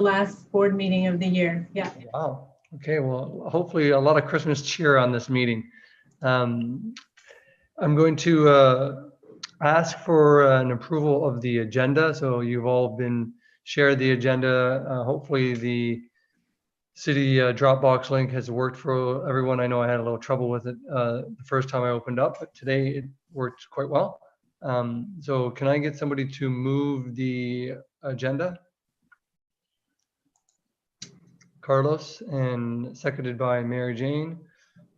last board meeting of the year. Yeah. Wow. Okay. Well, hopefully a lot of Christmas cheer on this meeting. I'm going to ask for an approval of the agenda. So you've all been shared the agenda. Hopefully the city Dropbox link has worked for everyone. I know I had a little trouble with it the first time I opened up, but today it worked quite well. So can I get somebody to move the agenda? Carlos, and seconded by Mary Jane.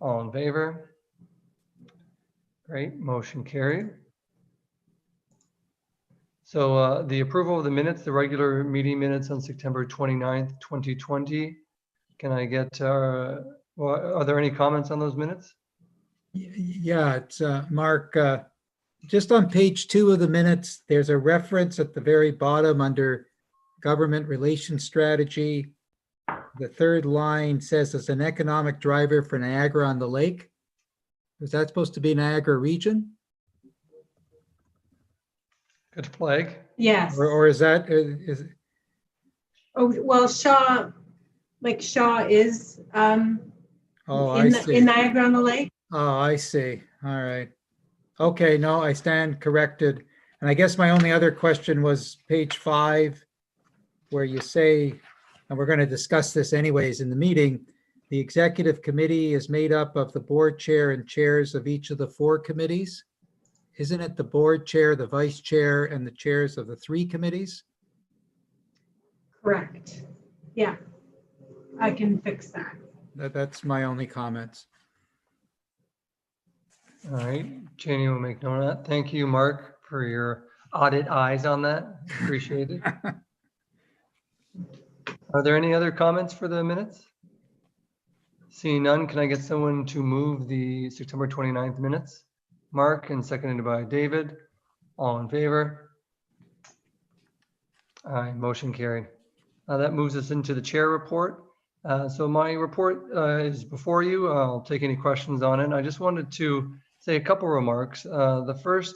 All in favor? Great, motion carried. So the approval of the minutes, the regular meeting minutes on September 29th, 2020. Can I get, well, are there any comments on those minutes? Yeah, it's Mark, just on page 2 of the minutes, there's a reference at the very bottom under government relations strategy. The third line says it's an economic driver for Niagara on the Lake. Is that supposed to be Niagara region? Good flag. Yes. Or is that, Oh, well, Shaw is oh, I see. in Niagara on the Lake. Oh, I see. All right. Okay, no, I stand corrected. And I guess my only other question was page 5, where you say, and we're going to discuss this anyways in the meeting, the executive committee is made up of the board chair and chairs of each of the 4 committees. Isn't it the board chair, the vice chair, and the chairs of the 3 committees? Correct. Yeah, I can fix that. That's my only comments. All right, Janie will make note of that. Thank you, Mark, for your audit eyes on that. Appreciate it. Are there any other comments for the minutes? Seeing none, can I get someone to move the September 29th minutes? Mark, and seconded by David. All in favor? Aye, motion carried. That moves us into the chair report. So my report is before you. I'll take any questions on it. I just wanted to say a couple remarks. The first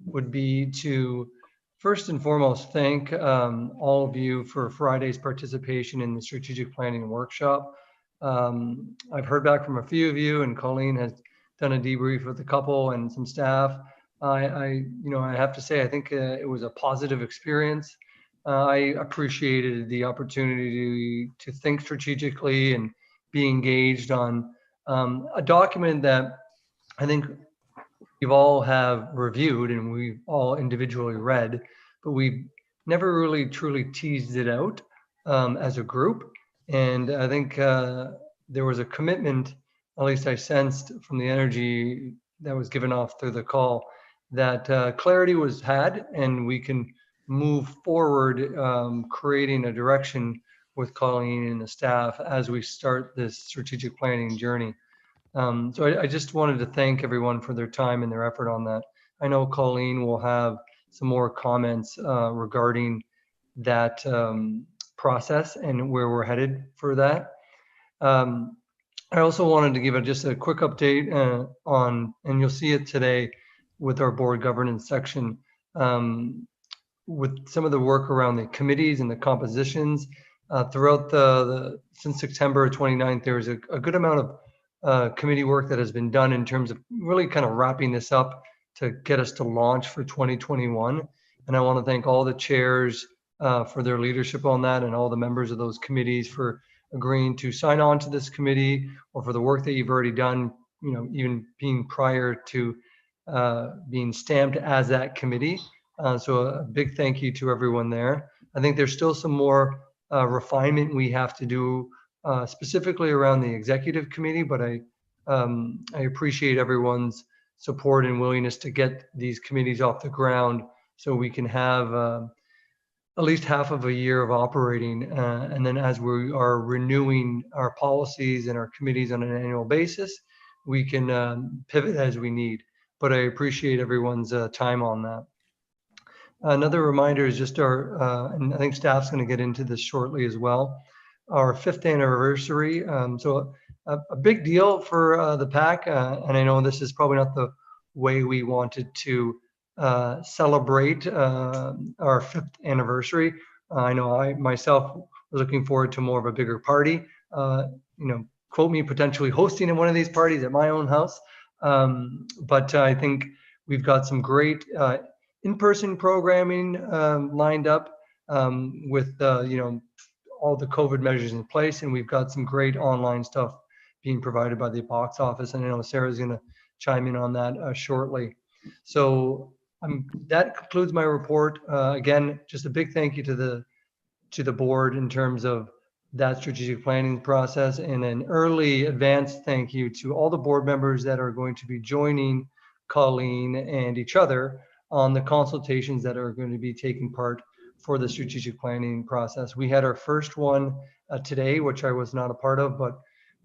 would be to first and foremost thank all of you for Friday's participation in the strategic planning workshop. I've heard back from a few of you, and Colleen has done a debrief with a couple and some staff. I have to say, I think it was a positive experience. I appreciated the opportunity to think strategically and be engaged on a document that I think we've all have reviewed and we've all individually read, but we've never really truly teased it out as a group. And I think there was a commitment, at least I sensed from the energy that was given off through the call, that clarity was had and we can move forward creating a direction with Colleen and the staff as we start this strategic planning journey. So I just wanted to thank everyone for their time and their effort on that. I know Colleen will have some more comments regarding that process and where we're headed for that. I also wanted to give just a quick update on, and you'll see it today with our board governance section, with some of the work around the committees and the compositions throughout since September 29th, there was a good amount of committee work that has been done in terms of really kind of wrapping this up to get us to launch for 2021. And I want to thank all the chairs for their leadership on that, and all the members of those committees for agreeing to sign on to this committee, or for the work that you've already done, even being prior to being stamped as that committee. So a big thank you to everyone there. I think there's still some more refinement we have to do specifically around the executive committee, but I appreciate everyone's support and willingness to get these committees off the ground so we can have at least half of a year of operating. And then as we are renewing our policies and our committees on an annual basis, we can pivot as we need. But I appreciate everyone's time on that. Another reminder is just and I think staff's going to get into this shortly as well, our 5th anniversary. So a big deal for the PAC, and I know this is probably not the way we wanted to celebrate our 5th anniversary. I know I myself looking forward to more of a bigger party. Quote me potentially hosting in one of these parties at my own house. But I think we've got some great in-person programming lined up with all the COVID measures in place, and we've got some great online stuff being provided by the box office. And I know Sarah's going to chime in on that shortly. So that concludes my report. Again, just a big thank you to the board in terms of that strategic planning process, and an early advance thank you to all the board members that are going to be joining Colleen and each other on the consultations that are going to be taking part for the strategic planning process. We had our first one today, which I was not a part of, but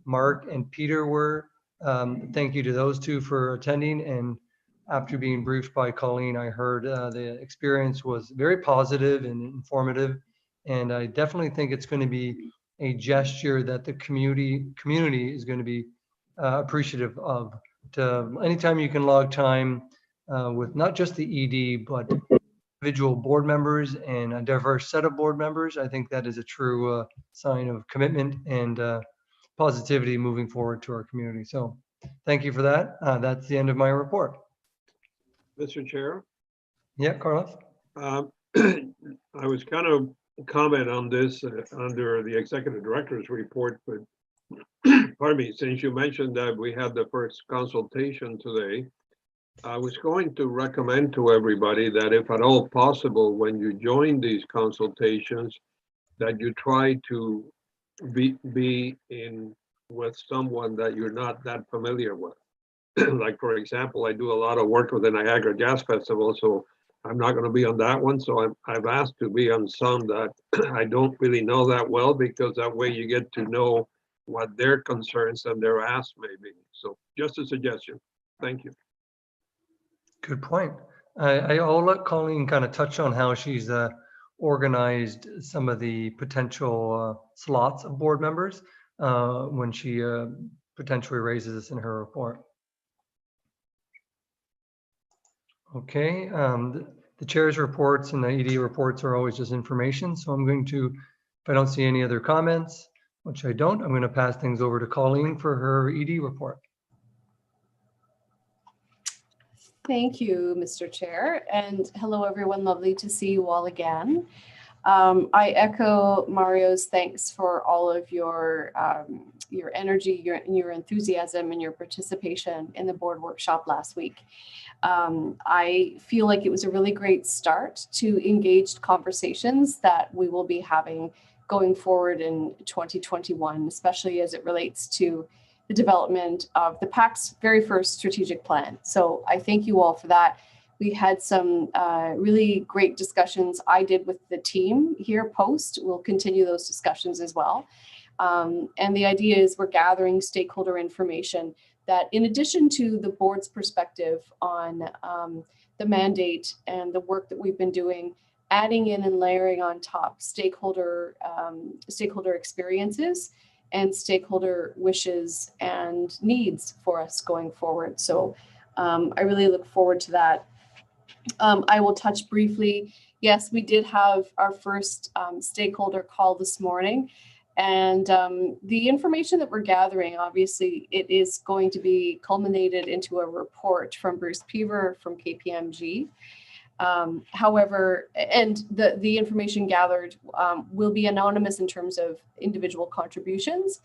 Mark and Peter were. Thank you to those two for attending. And after being briefed by Colleen, I heard the experience was very positive and informative. And I definitely think it's going to be a gesture that the community is going to be appreciative of. Anytime you can log time with not just the ED, but individual board members and a diverse set of board members, I think that is a true sign of commitment and positivity moving forward to our community. So thank you for that. That's the end of my report. Mr. Chair? Yeah, Carlos? I was kind of comment on this under the executive director's report, but pardon me, since you mentioned that we had the first consultation today, I was going to recommend to everybody that if at all possible, when you join these consultations, that you try to be in with someone that you're not that familiar with. Like, for example, I do a lot of work with the Niagara Jazz Festival, so I'm not going to be on that one. So I've asked to be on some that I don't really know that well, because that way you get to know what their concerns and their asks may be. So just a suggestion. Thank you. Good point. I'll let Colleen kind of touch on how she's organized some of the potential slots of board members when she potentially raises this in her report. Okay, the chair's reports and the ED reports are always just information. So I'm going to, if I don't see any other comments, which I don't, I'm going to pass things over to Colleen for her ED report. Thank you, Mr. Chair, and hello everyone. Lovely to see you all again. I echo Mario's thanks for all of your energy, your enthusiasm, and your participation in the board workshop last week. I feel like it was a really great start to engaged conversations that we will be having going forward in 2021, especially as it relates to the development of the PAC's very first strategic plan. So I thank you all for that. We had some really great discussions I did with the team here post. We'll continue those discussions as well. And the idea is we're gathering stakeholder information that, in addition to the board's perspective on the mandate and the work that we've been doing, adding in and layering on top stakeholder experiences and stakeholder wishes and needs for us going forward. So I really look forward to that. I will touch briefly. Yes, we did have our first stakeholder call this morning. And the information that we're gathering, obviously, it is going to be culminated into a report from Bruce Peaver from KPMG. However, and the information gathered will be anonymous in terms of individual contributions.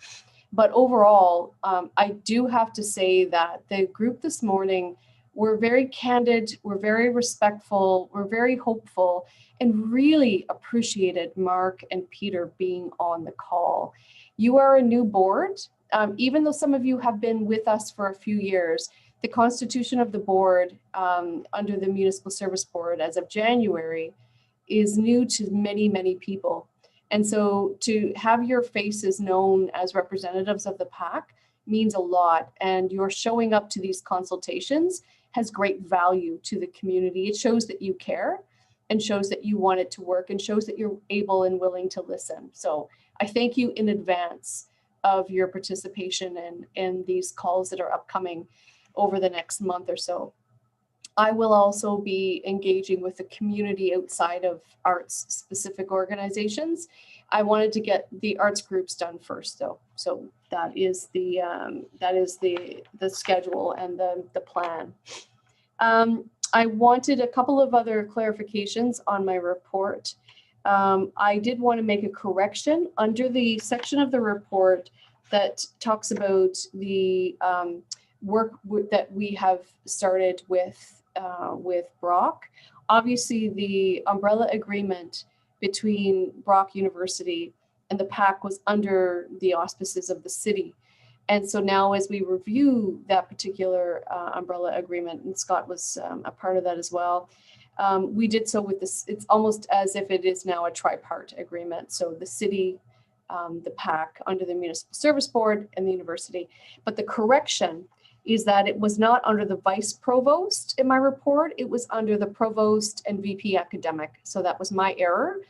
But overall, I do have to say that the group this morning were very candid, we're very respectful, we're very hopeful, and really appreciated Mark and Peter being on the call. You are a new board. Even though some of you have been with us for a few years, the constitution of the board under the Municipal Service Board as of January is new to many, many people. And so to have your faces known as representatives of the PAC means a lot. And your showing up to these consultations has great value to the community. It shows that you care and shows that you want it to work and shows that you're able and willing to listen. So I thank you in advance of your participation in these calls that are upcoming over the next month or so. I will also be engaging with the community outside of arts specific organizations I wanted to get the arts groups done first, though. So that is the schedule and the plan. I wanted a couple of other clarifications on my report. I did want to make a correction under the section of the report that talks about the work that we have started with Brock. Obviously, the umbrella agreement between Brock University and the PAC was under the auspices of the city. And so now as we review that particular umbrella agreement, and Scott was a part of that as well, we did so with this, it's almost as if it is now a tripart agreement. So the city, the PAC under the Municipal Service Board and the university. But the correction is that it was not under the vice provost in my report, it was under the provost and VP academic. So that was my error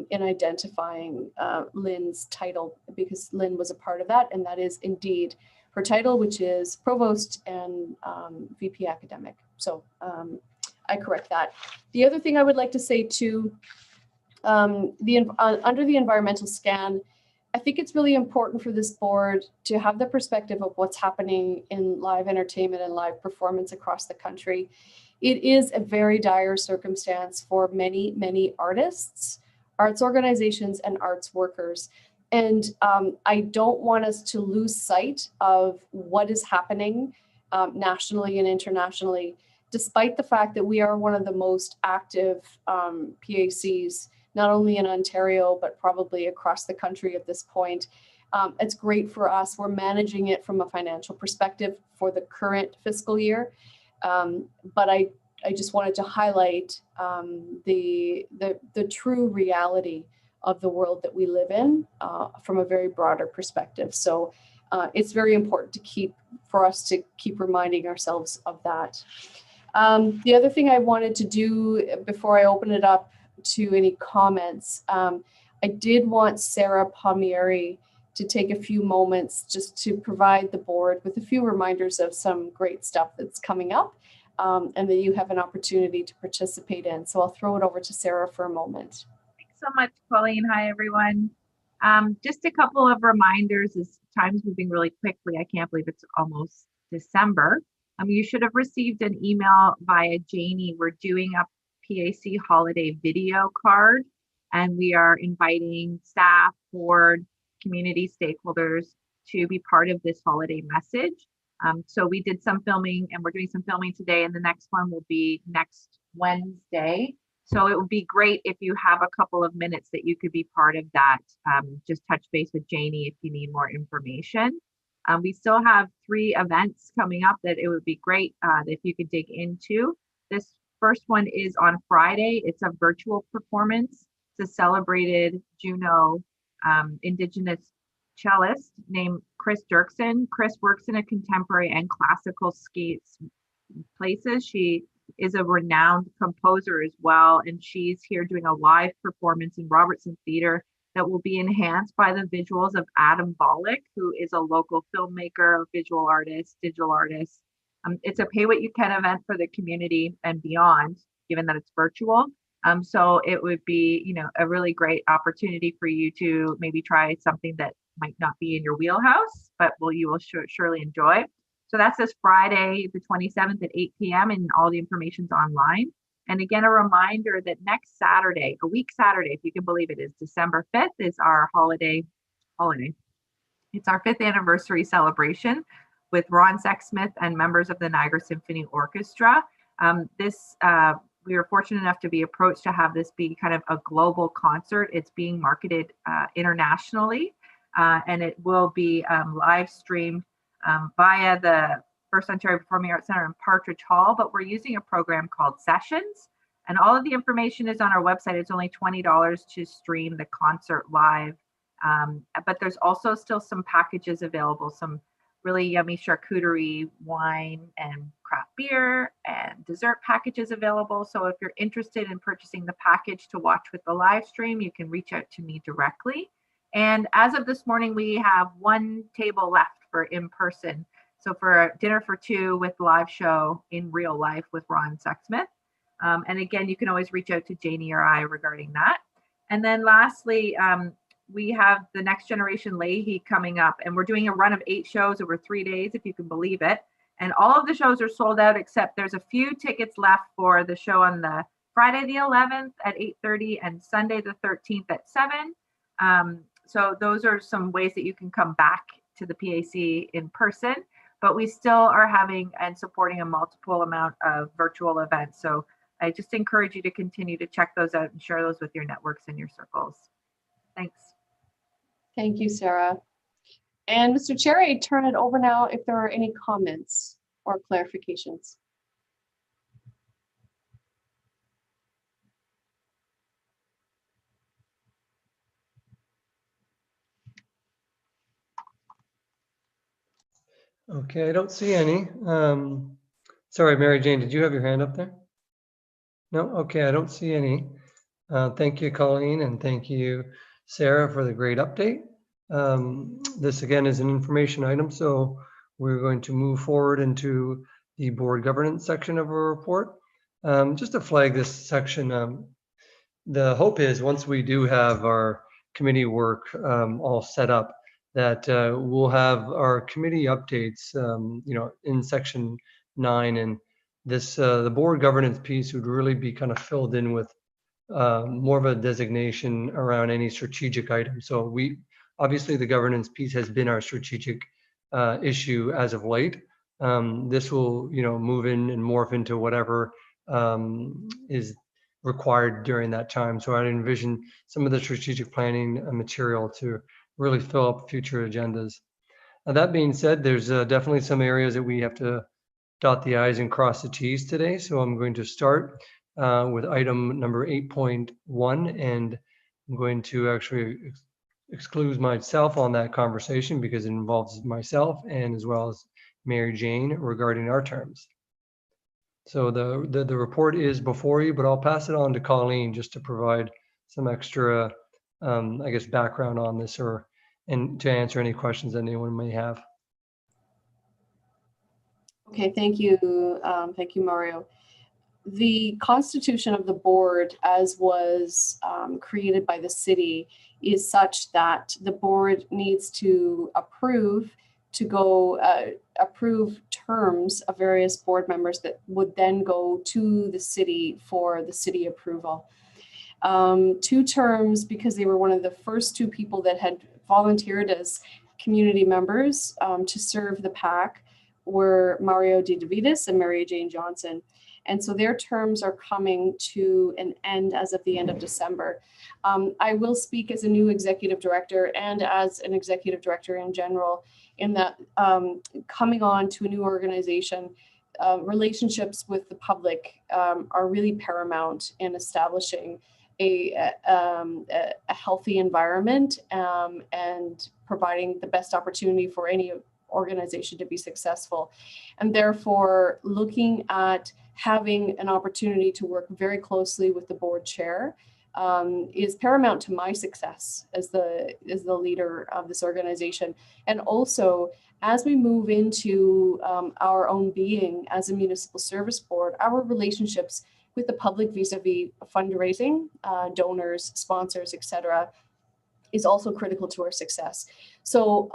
in identifying Lynn's title, because Lynn was a part of that, and that is indeed her title, which is provost and VP academic. So I correct that. The other thing I would like to say too, under the environmental scan, I think it's really important for this board to have the perspective of what's happening in live entertainment and live performance across the country. It is a very dire circumstance for many, many artists, arts organizations, and arts workers. And I don't want us to lose sight of what is happening nationally and internationally, despite the fact that we are one of the most active PACs, not only in Ontario, but probably across the country at this point. It's great for us. We're managing it from a financial perspective for the current fiscal year. But I just wanted to highlight the true reality of the world that we live in from a very broader perspective. So it's very important for us to keep reminding ourselves of that. The other thing I wanted to do before I open it up to any comments, I did want Sarah Palmieri to take a few moments just to provide the board with a few reminders of some great stuff that's coming up and that you have an opportunity to participate in. So I'll throw it over to Sarah for a moment. Thanks so much, Colleen. Hi, everyone. Just a couple of reminders as time's moving really quickly. I can't believe it's almost December. You should have received an email via Janie. We're doing a PAC holiday video card, and we are inviting staff, board, community stakeholders to be part of this holiday message. So we did some filming, and we're doing some filming today, and the next one will be next Wednesday. So it would be great if you have a couple of minutes that you could be part of that. Just touch base with Janie if you need more information. We still have 3 events coming up that it would be great if you could dig into. This first one is on Friday. It's a virtual performance. It's a celebrated Juneau Indigenous cellist named Chris Dirksen. Chris works in a contemporary and classical skates places. She is a renowned composer as well, and she's here doing a live performance in Robertson Theatre that will be enhanced by the visuals of Adam Bollock, who is a local filmmaker, visual artist, digital artist. It's a pay what you can event for the community and beyond, given that it's virtual. So it would be, a really great opportunity for you to maybe try something that might not be in your wheelhouse, but you will surely enjoy. So that's this Friday, the 27th at 8 p.m. and all the information's online. And again, a reminder that next Saturday, a week Saturday, if you can believe it, is December 5th is our holiday. It's our 5th anniversary celebration with Ron Sexsmith and members of the Niagara Symphony Orchestra. We were fortunate enough to be approached to have this be kind of a global concert. It's being marketed internationally, and it will be live streamed via the FirstOntario Performing Arts Centre in Partridge Hall, but we're using a program called Sessions, and all of the information is on our website. It's only $20 to stream the concert live, but there's also still some packages available, some really yummy charcuterie, wine, and craft beer, and dessert packages available. So if you're interested in purchasing the package to watch with the live stream, you can reach out to me directly. And as of this morning, we have 1 table left for in-person. So for a dinner for 2 with live show in real life with Ron Sexsmith. And again, you can always reach out to Janie or I regarding that. And then lastly, we have the Next Generation Leahy coming up, and we're doing a run of 8 shows over 3 days, if you can believe it. And all of the shows are sold out, except there's a few tickets left for the show on the Friday the 11th at 8:30 and Sunday the 13th at 7. So those are some ways that you can come back to the PAC in person, but we still are having and supporting a multiple amount of virtual events. So I just encourage you to continue to check those out and share those with your networks and your circles. Thanks. Thank you, Sarah. And Mr. Chair, I turn it over now if there are any comments or clarifications. Okay, I don't see any. Sorry, Mary Jane, did you have your hand up there? No, okay, I don't see any. Thank you, Colleen, and thank you, Sarah, for the great update. This again is an information item, so we're going to move forward into the board governance section of our report. Just to flag this section, the hope is once we do have our committee work all set up, that we'll have our committee updates, in section 9, and this the board governance piece would really be kind of filled in with more of a designation around any strategic item. So we obviously the governance piece has been our strategic issue as of late. This will move in and morph into whatever is required during that time. So I'd envision some of the strategic planning material to really fill up future agendas. That being said, there's definitely some areas that we have to dot the I's and cross the T's today. So I'm going to start with item number 8.1, and I'm going to actually exclude myself on that conversation because it involves myself and as well as Mary Jane regarding our terms. So the report is before you, but I'll pass it on to Colleen just to provide some extra, I guess, background on this and to answer any questions that anyone may have. Okay, thank you. Thank you, Mario. The constitution of the board, as was created by the city, is such that the board needs to approve terms of various board members that would then go to the city for the city approval. 2 terms, because they were one of the first 2 people that had volunteered as community members to serve the PAC, were Mario De DeVitis and Mary Jane Johnson. And so their terms are coming to an end as of the end of December. I will speak as a new executive director and as an executive director in general, in that coming on to a new organization, relationships with the public are really paramount in establishing a healthy environment and providing the best opportunity for any organization to be successful. And therefore, looking at having an opportunity to work very closely with the board chair is paramount to my success as the leader of this organization. And also, as we move into our own being as a municipal service board, our relationships with the public vis-a-vis fundraising, donors, sponsors, etc., is also critical to our success. So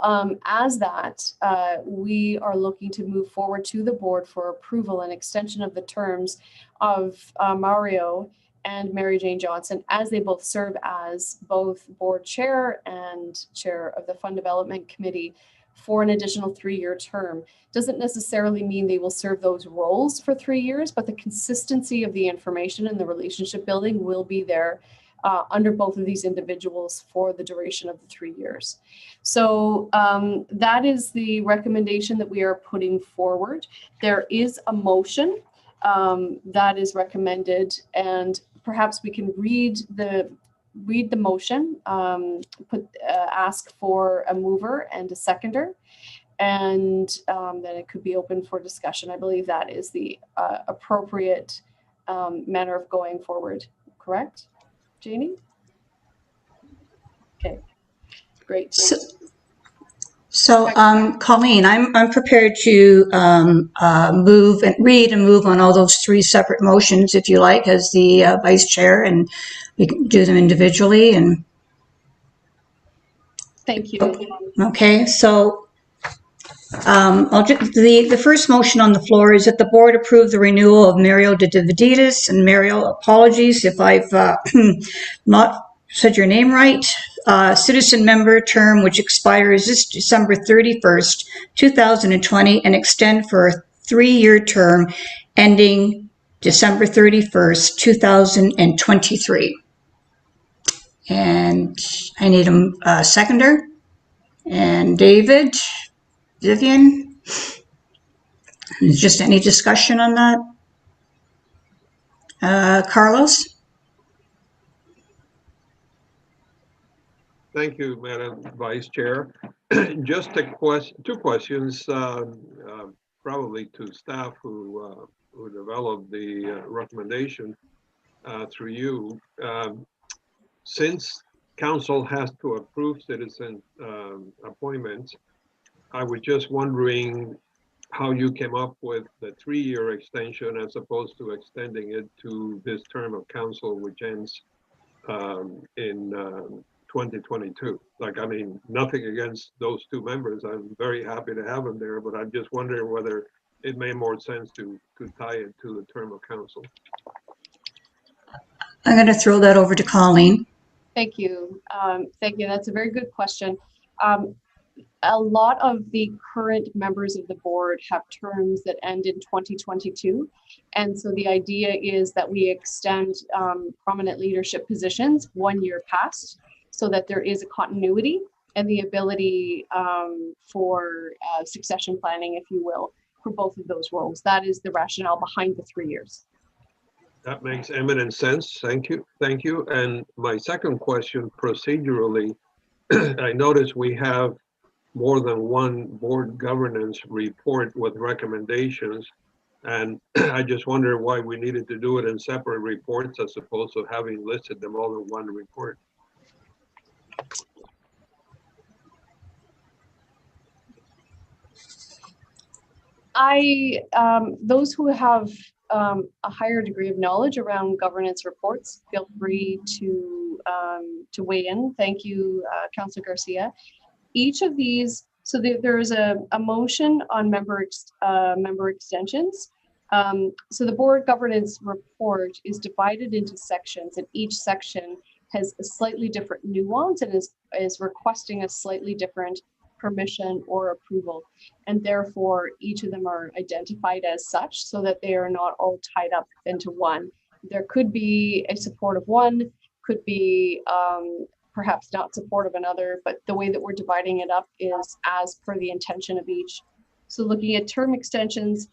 as that, we are looking to move forward to the board for approval and extension of the terms of Mario and Mary Jane Johnson, as they both serve as both board chair and chair of the Fund Development Committee for an additional 3-year term. Doesn't necessarily mean they will serve those roles for 3 years, but the consistency of the information and the relationship building will be there under both of these individuals for the duration of the 3 years. So that is the recommendation that we are putting forward. There is a motion that is recommended, and perhaps we can read the motion, ask for a mover and a seconder, and then it could be open for discussion. I believe that is the appropriate manner of going forward, correct? Janie? Okay, great. So Colleen, I'm prepared to move and read and move on all those 3 separate motions, if you like, as the vice chair, and we can do them individually and, Thank you. okay, so the first motion on the floor is that the board approve the renewal of Mario de Dividitis, and Mario, apologies if I've not said your name right, citizen member term which expires this December 31st, 2020, and extend for a 3-year term ending December 31st, 2023. And I need a seconder. And David, Vivian, just any discussion on that? Carlos? Thank you, Madam Vice Chair. Just two questions, probably to staff who developed the recommendation through you. Since council has to approve citizen appointments, I was just wondering how you came up with the 3-year extension as opposed to extending it to this term of council, which ends in 2022. Like, I mean, nothing against those two members. I'm very happy to have them there, but I'm just wondering whether it made more sense to tie it to the term of council. I'm going to throw that over to Colleen. Thank you. Thank you. That's a very good question. A lot of the current members of the board have terms that end in 2022. And so the idea is that we extend prominent leadership positions 1 year past so that there is a continuity and the ability for succession planning, if you will, for both of those roles. That is the rationale behind the 3 years. That makes eminent sense. Thank you. Thank you. And my second question, procedurally, I noticed we have more than one board governance report with recommendations. And I just wonder why we needed to do it in separate reports as opposed to having listed them all in one report. Those who have a higher degree of knowledge around governance reports, feel free to weigh in. Thank you, Councillor Garcia. Each of these, so there is a motion on member extensions. So the board governance report is divided into sections, and each section has a slightly different nuance and is requesting a slightly different permission or approval, and therefore each of them are identified as such so that they are not all tied up into one. There could be a support of one, could be perhaps not support of another, but the way that we're dividing it up is as per the intention of each. So looking at term extensions,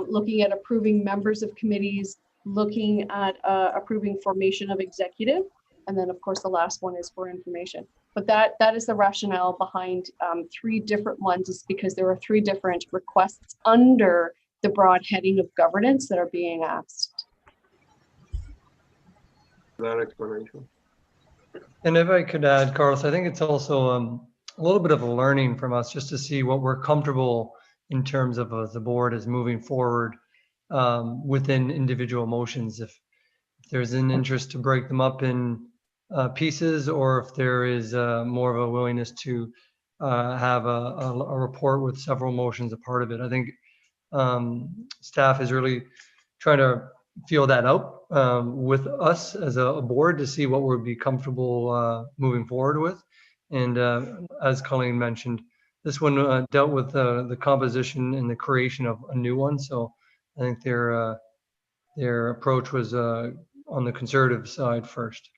looking at approving members of committees, looking at approving formation of executive, and then of course the last one is for information. But that is the rationale behind 3 different ones, is because there are 3 different requests under the broad heading of governance that are being asked. That explanation. And if I could add, Carlos, I think it's also a little bit of a learning from us just to see what we're comfortable in terms of the board is moving forward within individual motions. If there's an interest to break them up in pieces, or if there is more of a willingness to have a report with several motions a part of it. I think staff is really trying to feel that out with us as a board to see what we'd be comfortable moving forward with. And as Colleen mentioned, this one dealt with the composition and the creation of a new one. So I think their approach was on the conservative side first.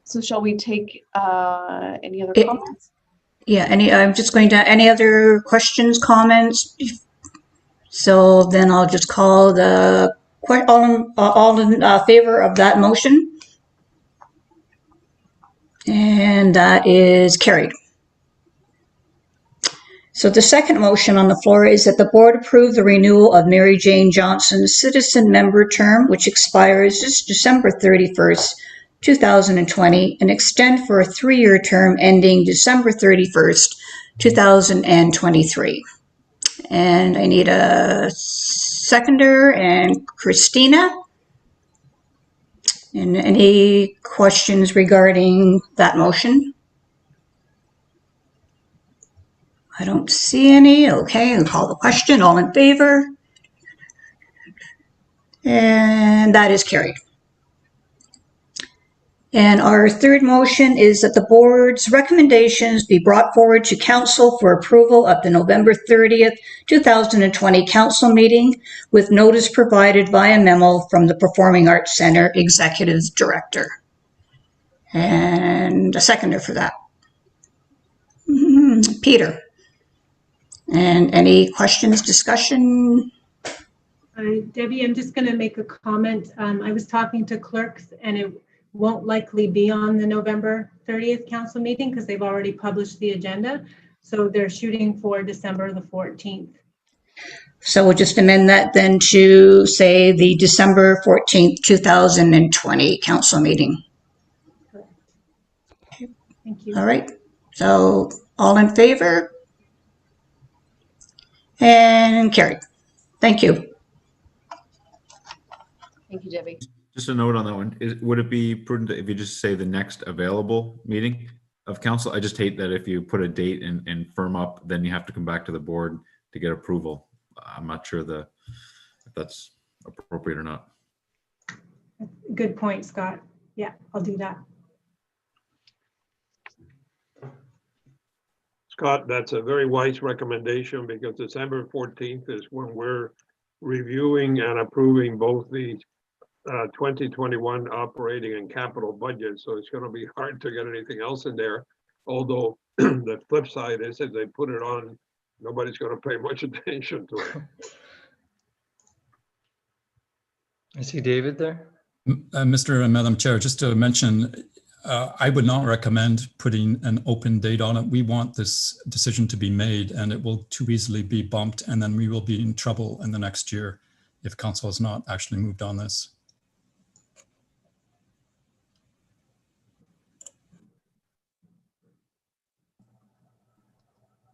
So shall we take any other comments? Yeah, I'm just going to, any other questions, comments? So then I'll just call all in favor of that motion. And that is carried. So the second motion on the floor is that the board approve the renewal of Mary Jane Johnson's citizen member term, which expires this December 31st, 2020, and extend for a 3-year term ending December 31st, 2023. And I need a seconder, and Christina. And any questions regarding that motion? I don't see any. Okay, I'll call the question. All in favor? And that is carried. And our third motion is that the board's recommendations be brought forward to council for approval at the November 30th, 2020 council meeting with notice provided via memo from the Performing Arts Center Executive Director. And a seconder for that. Peter. And any questions, discussion? Debbie, I'm just going to make a comment. I was talking to clerks and it won't likely be on the November 30th council meeting because they've already published the agenda. So they're shooting for December the 14th. So we'll just amend that then to say the December 14th, 2020 council meeting. Correct. Thank you. All right. So all in favor? And carried. Thank you. Thank you, Debbie. Just a note on that one. Would it be prudent if you just say the next available meeting of council? I just hate that if you put a date and firm up, then you have to come back to the board to get approval. I'm not sure if that's appropriate or not. Good point, Scott. Yeah, I'll do that. Scott, that's a very wise recommendation because December 14th is when we're reviewing and approving both the 2021 operating and capital budget. So it's going to be hard to get anything else in there. Although the flip side is if they put it on, nobody's going to pay much attention to it. I see David there. Mr. and Madam Chair, just to mention, I would not recommend putting an open date on it. We want this decision to be made and it will too easily be bumped and then we will be in trouble in the next year if council has not actually moved on this.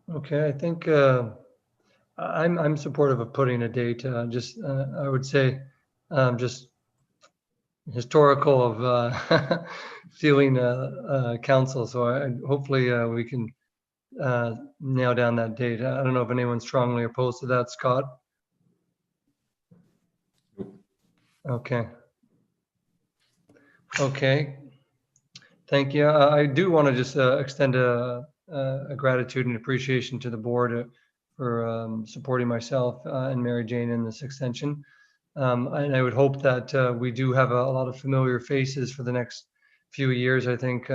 Okay, I think I'm supportive of putting a date. I would say just historical of feeling council. So hopefully we can nail down that date. I don't know if anyone's strongly opposed to that, Scott. Okay. Okay. Thank you. I do want to just extend a gratitude and appreciation to the board for supporting myself and Mary Jane in this extension. And I would hope that we do have a lot of familiar faces for the next few years. I think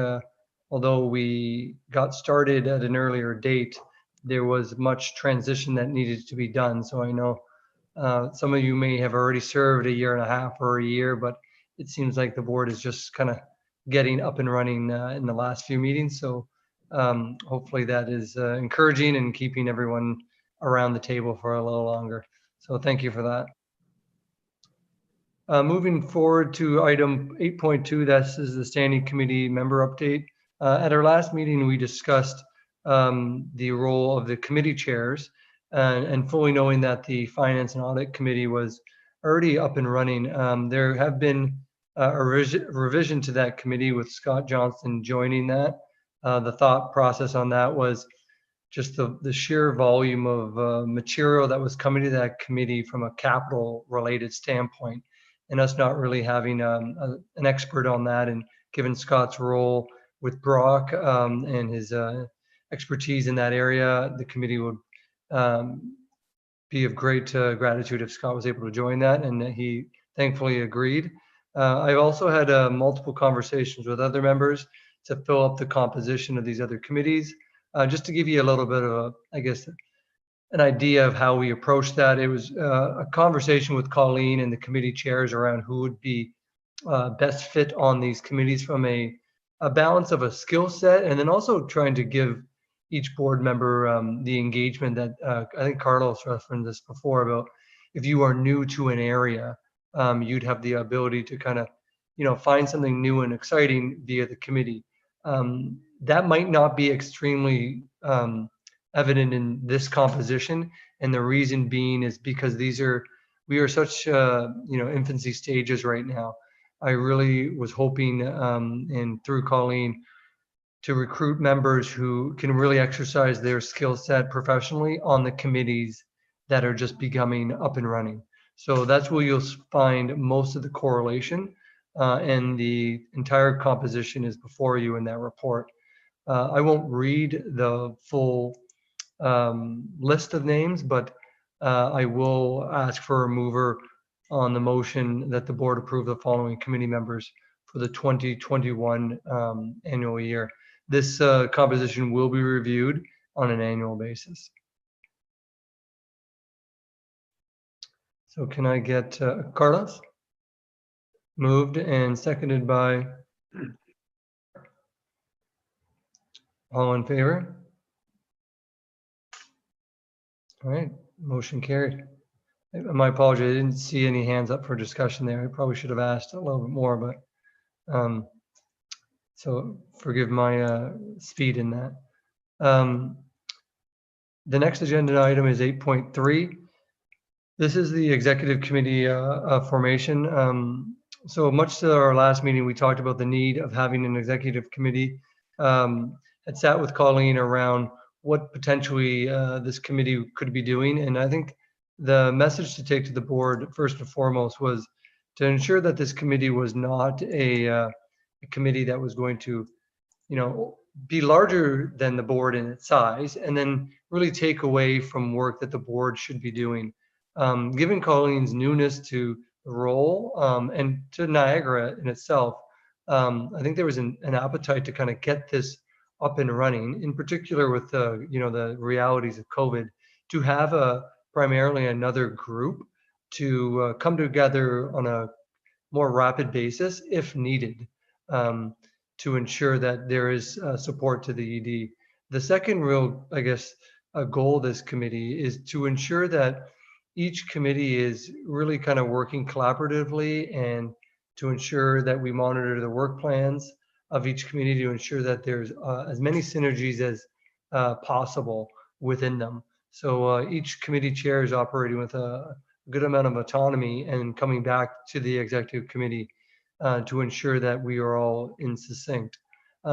although we got started at an earlier date, there was much transition that needed to be done. So I know some of you may have already served a year and a half or a year, but it seems like the board is just kind of getting up and running in the last few meetings. So hopefully that is encouraging and keeping everyone around the table for a little longer. So thank you for that. Moving forward to item 8.2, this is the standing committee member update. At our last meeting, we discussed the role of the committee chairs and fully knowing that the Finance and Audit Committee was already up and running. There have been a revision to that committee with Scott Johnston joining that. The thought process on that was just the sheer volume of material that was coming to that committee from a capital related standpoint, and us not really having an expert on that. And given Scott's role with Brock and his expertise in that area, the committee would be of great gratitude if Scott was able to join that, and he thankfully agreed. I've also had multiple conversations with other members to fill up the composition of these other committees. Just to give you a little bit of an idea of how we approached that. It was a conversation with Colleen and the committee chairs around who would be best fit on these committees from a balance of a skill set, and then also trying to give each board member the engagement that I think Carlos referenced this before about if you are new to an area, you'd have the ability to kind of, find something new and exciting via the committee. That might not be extremely evident in this composition. And the reason being is because these are we are such, infancy stages right now. I really was hoping, and through Colleen, to recruit members who can really exercise their skill set professionally on the committees that are just becoming up and running. So that's where you'll find most of the correlation, and the entire composition is before you in that report. I won't read the full list of names, but I will ask for a mover on the motion that the board approve the following committee members for the 2021 annual year. This composition will be reviewed on an annual basis. So can I get Carlos? Moved and seconded by, all in favor? All right, motion carried. My apology, I didn't see any hands up for discussion there. I probably should have asked a little bit more, but so forgive my speed in that. The next agenda item is 8.3. This is the executive committee formation. So much to our last meeting, we talked about the need of having an executive committee. Had sat with Colleen around what potentially this committee could be doing. And I think the message to take to the board, first and foremost, was to ensure that this committee was not a committee that was going to, be larger than the board in its size, and then really take away from work that the board should be doing. Given Colleen's newness to the role and to Niagara in itself, I think there was an appetite to kind of get this up and running, in particular with the, the realities of COVID, to have primarily another group to come together on a more rapid basis if needed, to ensure that there is support to the ED. The second real, I guess, goal of this committee is to ensure that each committee is really kind of working collaboratively, and to ensure that we monitor the work plans of each committee to ensure that there's as many synergies as possible within them. So each committee chair is operating with a good amount of autonomy and coming back to the executive committee to ensure that we are all in succinct.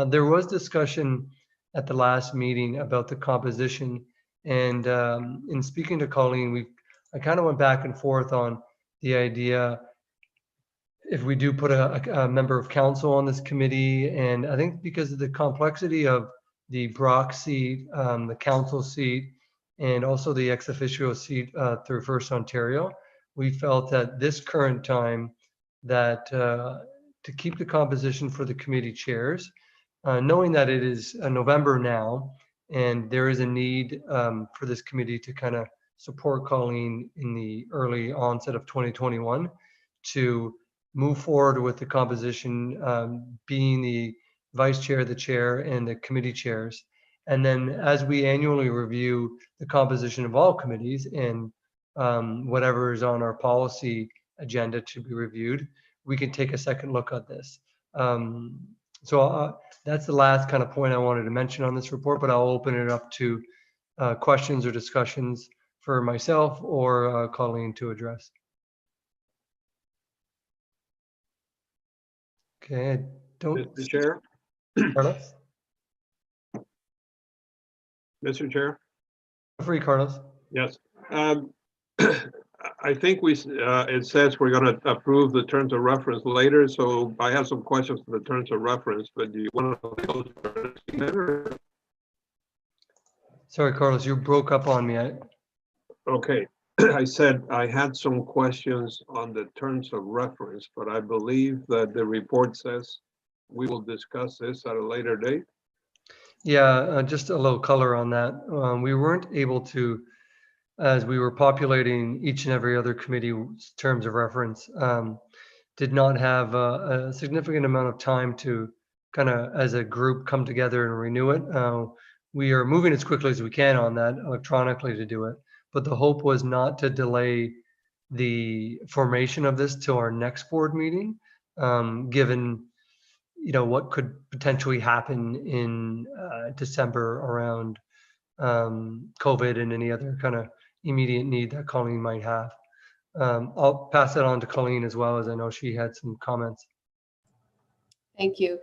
There was discussion at the last meeting about the composition, and in speaking to Colleen, I kind of went back and forth on the idea if we do put a member of council on this committee. And I think because of the complexity of the Brock seat, the council seat, and also the ex officio seat through FirstOntario, we felt at this current time that to keep the composition for the committee chairs, knowing that it is November now, and there is a need for this committee to kind of support Colleen in the early onset of 2021 to move forward with the composition, being the vice chair, the chair, and the committee chairs. And then as we annually review the composition of all committees and whatever is on our policy agenda to be reviewed, we can take a second look at this. So that's the last kind of point I wanted to mention on this report, but I'll open it up to questions or discussions for myself or Colleen to address. Okay, I don't. Mr. Chair. Carlos? Mr. Chair. Free, Carlos. Yes. I think it says we're going to approve the terms of reference later, so I have some questions for the terms of reference, but do you want to? Sorry, Carlos, you broke up on me. Okay. I said I had some questions on the terms of reference, but I believe that the report says we will discuss this at a later date. Yeah, just a little color on that. We weren't able to, as we were populating each and every other committee's terms of reference, did not have a significant amount of time to kind of, as a group, come together and renew it. We are moving as quickly as we can on that electronically to do it. But the hope was not to delay the formation of this till our next board meeting, given what could potentially happen in December around COVID and any other kind of immediate need that Colleen might have. I'll pass it on to Colleen as well, as I know she had some comments. Thank you.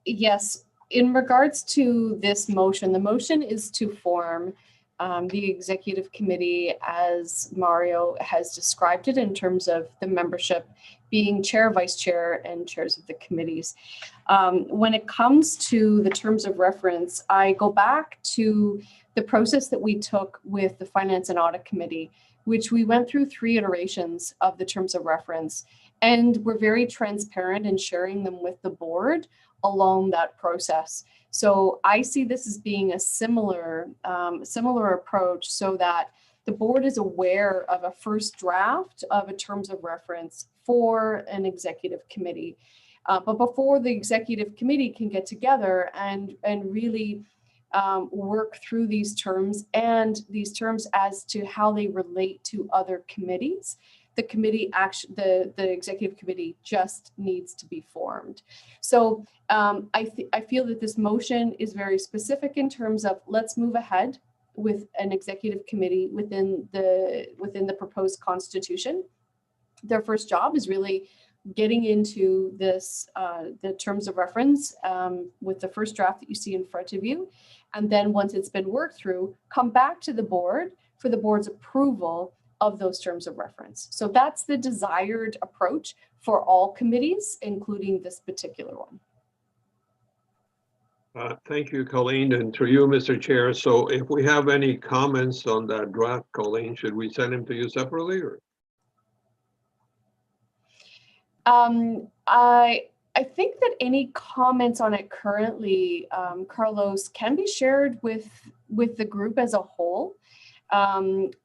Yes, in regards to this motion, the motion is to form the executive committee as Mario has described it, in terms of the membership being chair, vice chair, and chairs of the committees. When it comes to the terms of reference, I go back to the process that we took with the Finance and Audit Committee, which we went through 3 iterations of the terms of reference, and we're very transparent in sharing them with the board along that process. So I see this as being a similar approach, so that the board is aware of a first draft of a terms of reference for an executive committee. But before the executive committee can get together and really work through these terms as to how they relate to other committees, the executive committee just needs to be formed. So I feel that this motion is very specific in terms of, let's move ahead with an executive committee within the proposed constitution. Their first job is really getting into this, the terms of reference with the first draft that you see in front of you. And then once it's been worked through, come back to the board for the board's approval of those terms of reference. So that's the desired approach for all committees, including this particular one. Thank you, Colleen, and to you, Mr. Chair. So if we have any comments on that draft, Colleen, should we send them to you separately, or? I think that any comments on it currently, Carlos, can be shared with the group as a whole.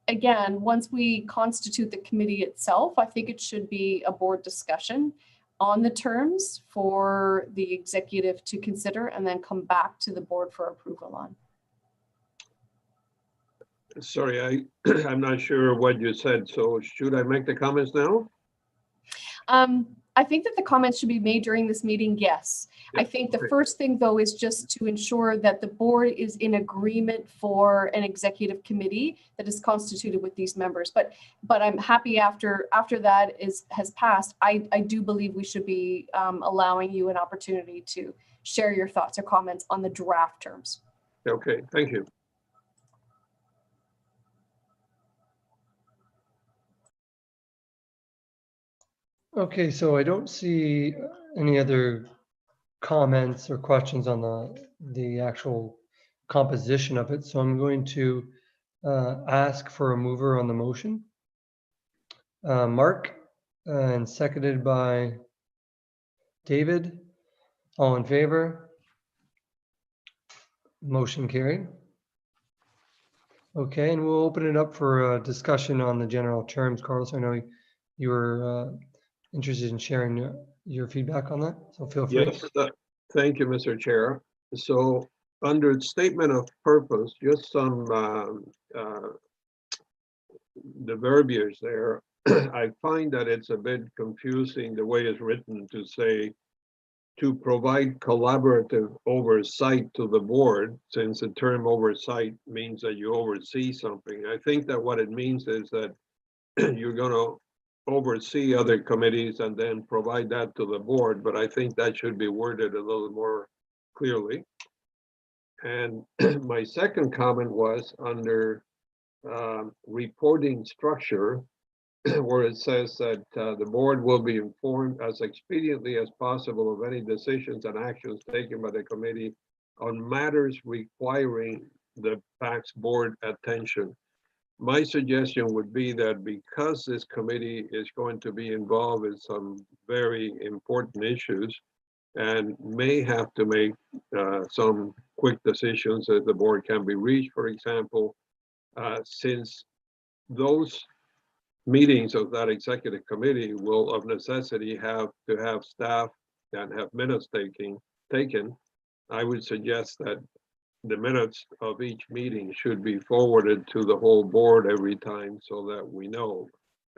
Again, once we constitute the committee itself, I think it should be a board discussion on the terms for the executive to consider and then come back to the board for approval on. Sorry, I'm not sure what you said. So should I make the comments now? I think that the comments should be made during this meeting, yes. Yeah, I think the first thing, though, is just to ensure that the board is in agreement for an executive committee that is constituted with these members. But I'm happy after that has passed, I do believe we should be allowing you an opportunity to share your thoughts or comments on the draft terms. Okay, thank you. Okay, so I don't see any other comments or questions on the actual composition of it. So I'm going to ask for a mover on the motion. Mark, and seconded by David. All in favor? Motion carried. Okay, and we'll open it up for a discussion on the general terms. Carlos, I know you were interested in sharing your feedback on that, so feel free. Yes, thank you, Mr. Chair. So under statement of purpose, just some the verbiage there, I find that it's a bit confusing the way it's written to say to provide collaborative oversight to the board, since the term oversight means that you oversee something. I think that what it means is that you're going to oversee other committees and then provide that to the board, but I think that should be worded a little more clearly. And my second comment was under reporting structure, where it says that the board will be informed as expediently as possible of any decisions and actions taken by the committee on matters requiring the PAC's board attention. My suggestion would be that because this committee is going to be involved in some very important issues and may have to make some quick decisions that the board can be reached, for example, since those meetings of that executive committee will of necessity have to have staff and have minutes taken, I would suggest that the minutes of each meeting should be forwarded to the whole board every time so that we know,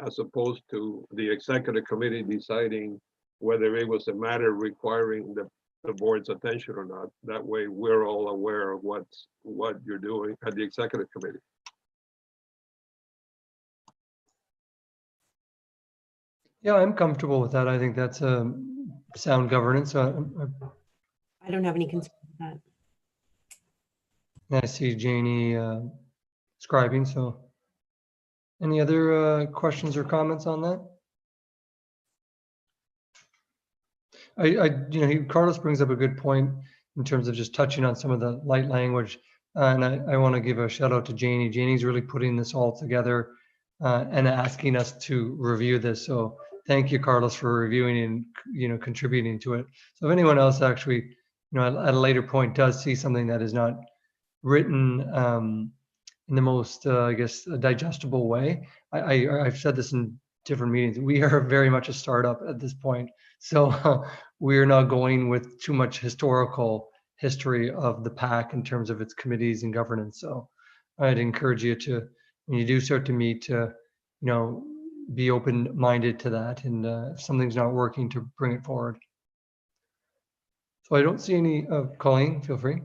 as opposed to the executive committee deciding whether it was a matter requiring the board's attention or not. That way we're all aware of what you're doing at the executive committee. Yeah, I'm comfortable with that. I think that's a sound governance. I don't have any concern with that. I see Janie scribing. So any other questions or comments on that? Carlos brings up a good point in terms of just touching on some of the light language. And I want to give a shout out to Janie. Janie's really putting this all together and asking us to review this. So thank you, Carlos, for reviewing and, contributing to it. So if anyone else actually, at a later point does see something that is not written in the most, digestible way, I've said this in different meetings. We are very much a startup at this point. So we're not going with too much historical history of the PAC in terms of its committees and governance. So I'd encourage you to, when you do start to meet, to, be open-minded to that. And if something's not working, to bring it forward. So I don't see any, Colleen, feel free.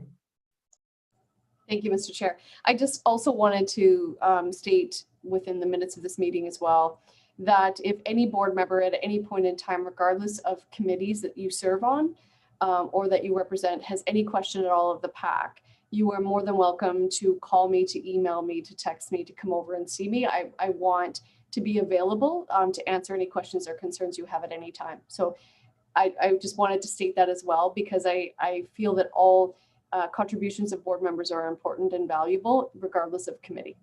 Thank you, Mr. Chair. I just also wanted to state within the minutes of this meeting as well, that if any board member at any point in time, regardless of committees that you serve on or that you represent, has any question at all of the PAC, you are more than welcome to call me, to email me, to text me, to come over and see me. I want to be available to answer any questions or concerns you have at any time. So I just wanted to state that as well, because I feel that all contributions of board members are important and valuable, regardless of committee.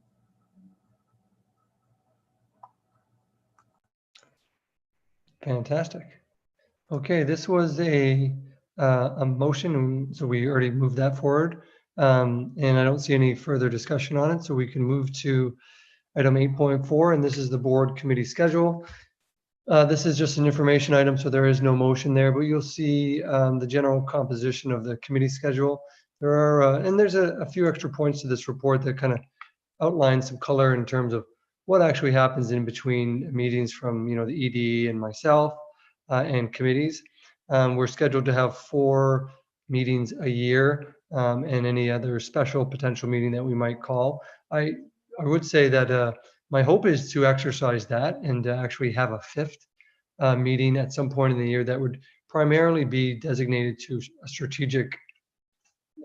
Fantastic. Okay, this was a motion, so we already moved that forward. And I don't see any further discussion on it, so we can move to item 8.4, and this is the board committee schedule. This is just an information item, so there is no motion there, but you'll see the general composition of the committee schedule. There are, and there's a few extra points to this report that kind of outline some color in terms of what actually happens in between meetings from, the ED and myself and committees. We're scheduled to have 4 meetings a year and any other special potential meeting that we might call. I would say that my hope is to exercise that and to actually have a 5th meeting at some point in the year that would primarily be designated to a strategic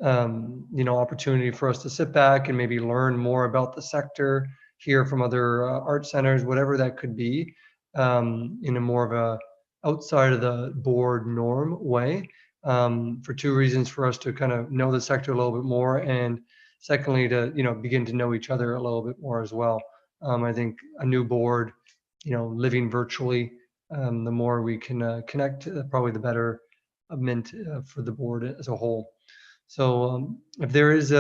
opportunity for us to sit back and maybe learn more about the sector, hear from other art centers, whatever that could be, in a more of a outside of the board norm way, for 2 reasons: for us to kind of know the sector a little bit more, and secondly, to begin to know each other a little bit more as well. I think a new board, living virtually, the more we can connect, probably the better meant for the board as a whole. So if there is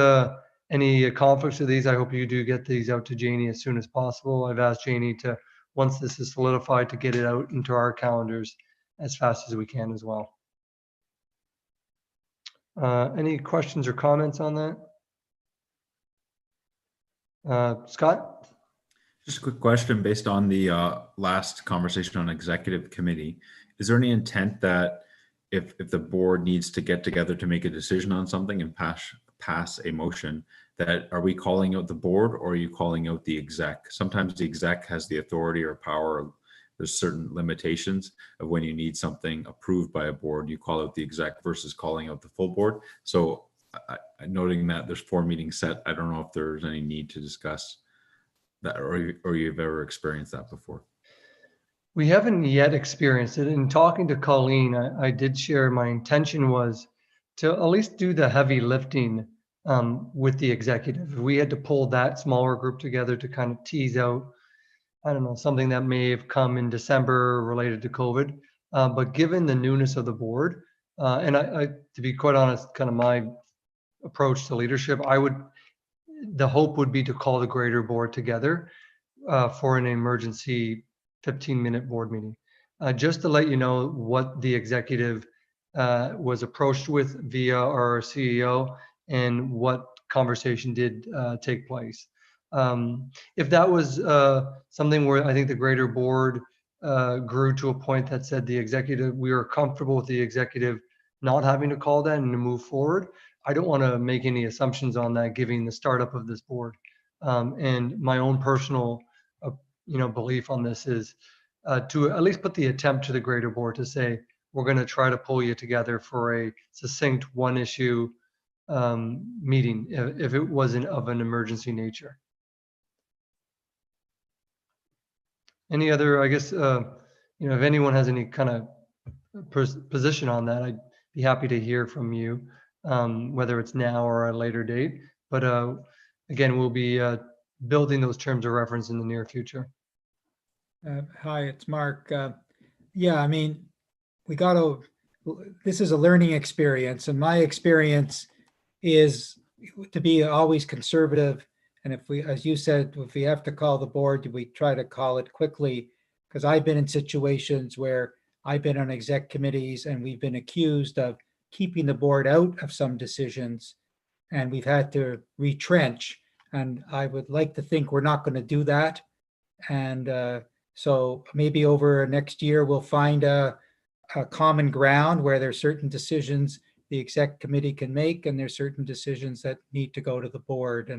any conflicts with these, I hope you do get these out to Janie as soon as possible. I've asked Janie to, once this is solidified, to get it out into our calendars as fast as we can as well. Any questions or comments on that? Scott? Just a quick question based on the last conversation on executive committee. Is there any intent that if the board needs to get together to make a decision on something and pass a motion, that are we calling out the board, or are you calling out the exec? Sometimes the exec has the authority or power. There's certain limitations of when you need something approved by a board, you call out the exec versus calling out the full board. So noting that there's 4 meetings set, I don't know if there's any need to discuss that, or you've ever experienced that before. We haven't yet experienced it. In talking to Colleen, I did share my intention was to at least do the heavy lifting with the executive. If we had to pull that smaller group together to kind of tease out, I don't know, something that may have come in December related to COVID. But given the newness of the board, and I, to be quite honest, kind of my approach to leadership, the hope would be to call the greater board together for an emergency 15-minute board meeting, just to let you know what the executive was approached with via our CEO and what conversation did take place. If that was something where I think the greater board grew to a point that said we were comfortable with the executive not having to call that and to move forward, I don't want to make any assumptions on that, given the startup of this board. And my own personal belief on this is to at least put the attempt to the greater board to say, we're going to try to pull you together for a succinct one issue meeting if it wasn't of an emergency nature. Any other, I guess, if anyone has any kind of position on that, I'd be happy to hear from you, whether it's now or at a later date. But again, we'll be building those terms of reference in the near future. Hi, it's Mark. Yeah, I mean, this is a learning experience, and my experience is to be always conservative. And if we, as you said, if we have to call the board, we try to call it quickly, because I've been in situations where I've been on exec committees and we've been accused of keeping the board out of some decisions, and we've had to retrench. And I would like to think we're not going to do that. And so maybe over next year, we'll find a common ground where there's certain decisions the exec committee can make, and there's certain decisions that need to go to the board.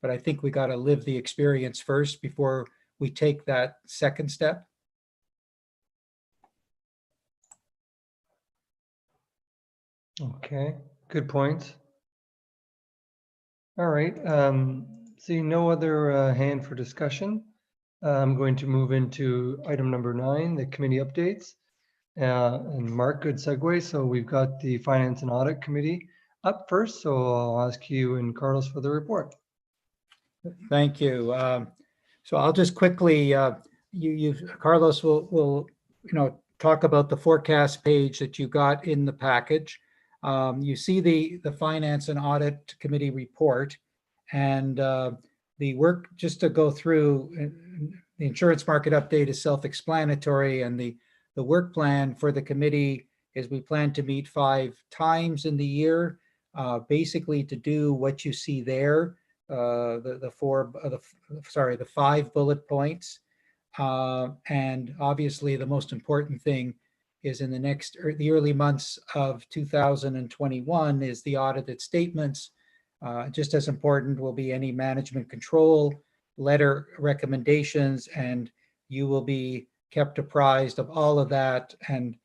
But I think we got to live the experience first before we take that second step. Okay, good points. All right, seeing no other hand for discussion, I'm going to move into item number 9, the committee updates. And Mark, good segue. So we've got the Finance and Audit Committee up first. So I'll ask you and Carlos for the report. Thank you. So I'll just quickly, Carlos will talk about the forecast page that you got in the package. You see the Finance and Audit Committee report, and the work, just to go through, the insurance market update is self-explanatory, and the work plan for the committee is we plan to meet 5 times in the year, basically to do what you see there, the 5 bullet points. And obviously the most important thing is in the early months of 2021 is the audited statements. Just as important will be any management control letter recommendations, and you will be kept apprised of all of that and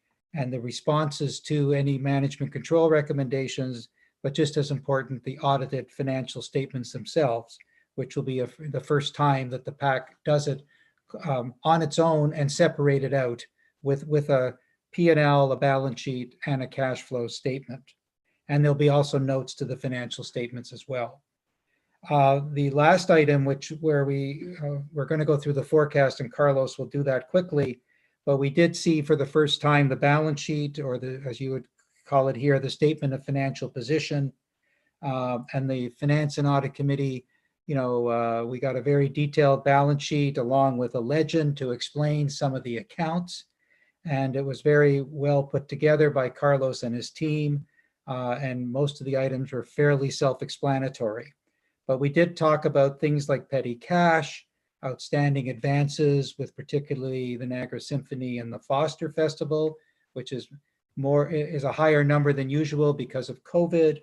the responses to any management control recommendations, but just as important, the audited financial statements themselves, which will be the first time that the PAC does it on its own and separated out with a P&L, a balance sheet, and a cash flow statement. And there'll be also notes to the financial statements as well. The last item, where we're going to go through the forecast, and Carlos will do that quickly, but we did see for the first time the balance sheet, or as you would call it here, the statement of financial position, and the Finance and Audit Committee. We got a very detailed balance sheet along with a legend to explain some of the accounts, and it was very well put together by Carlos and his team, and most of the items were fairly self-explanatory. But we did talk about things like petty cash, outstanding advances with particularly the Niagara Symphony and the Foster Festival, which is a higher number than usual because of COVID.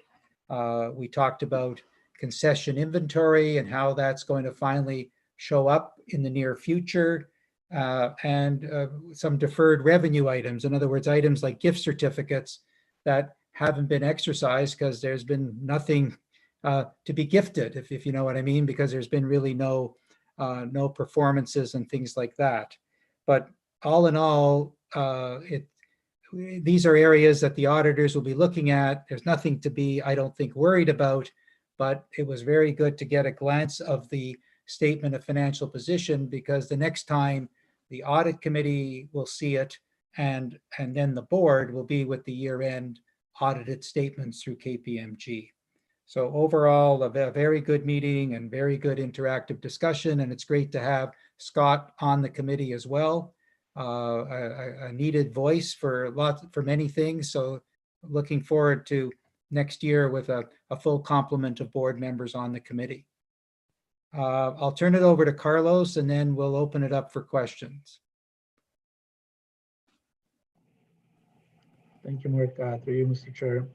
We talked about concession inventory and how that's going to finally show up in the near future, and some deferred revenue items. In other words, items like gift certificates that haven't been exercised because there's been nothing to be gifted, if you know what I mean, because there's been really no performances and things like that. But all in all, these are areas that the auditors will be looking at. There's nothing to be, I don't think, worried about, but it was very good to get a glance of the statement of financial position, because the next time the audit committee will see it, and then the board will be with the year-end audited statements through KPMG. So overall, a very good meeting and very good interactive discussion, and it's great to have Scott on the committee as well. A needed voice for many things. So looking forward to next year with a full complement of board members on the committee. I'll turn it over to Carlos, and then we'll open it up for questions. Thank you, Mark. Through you, Mr. Chair.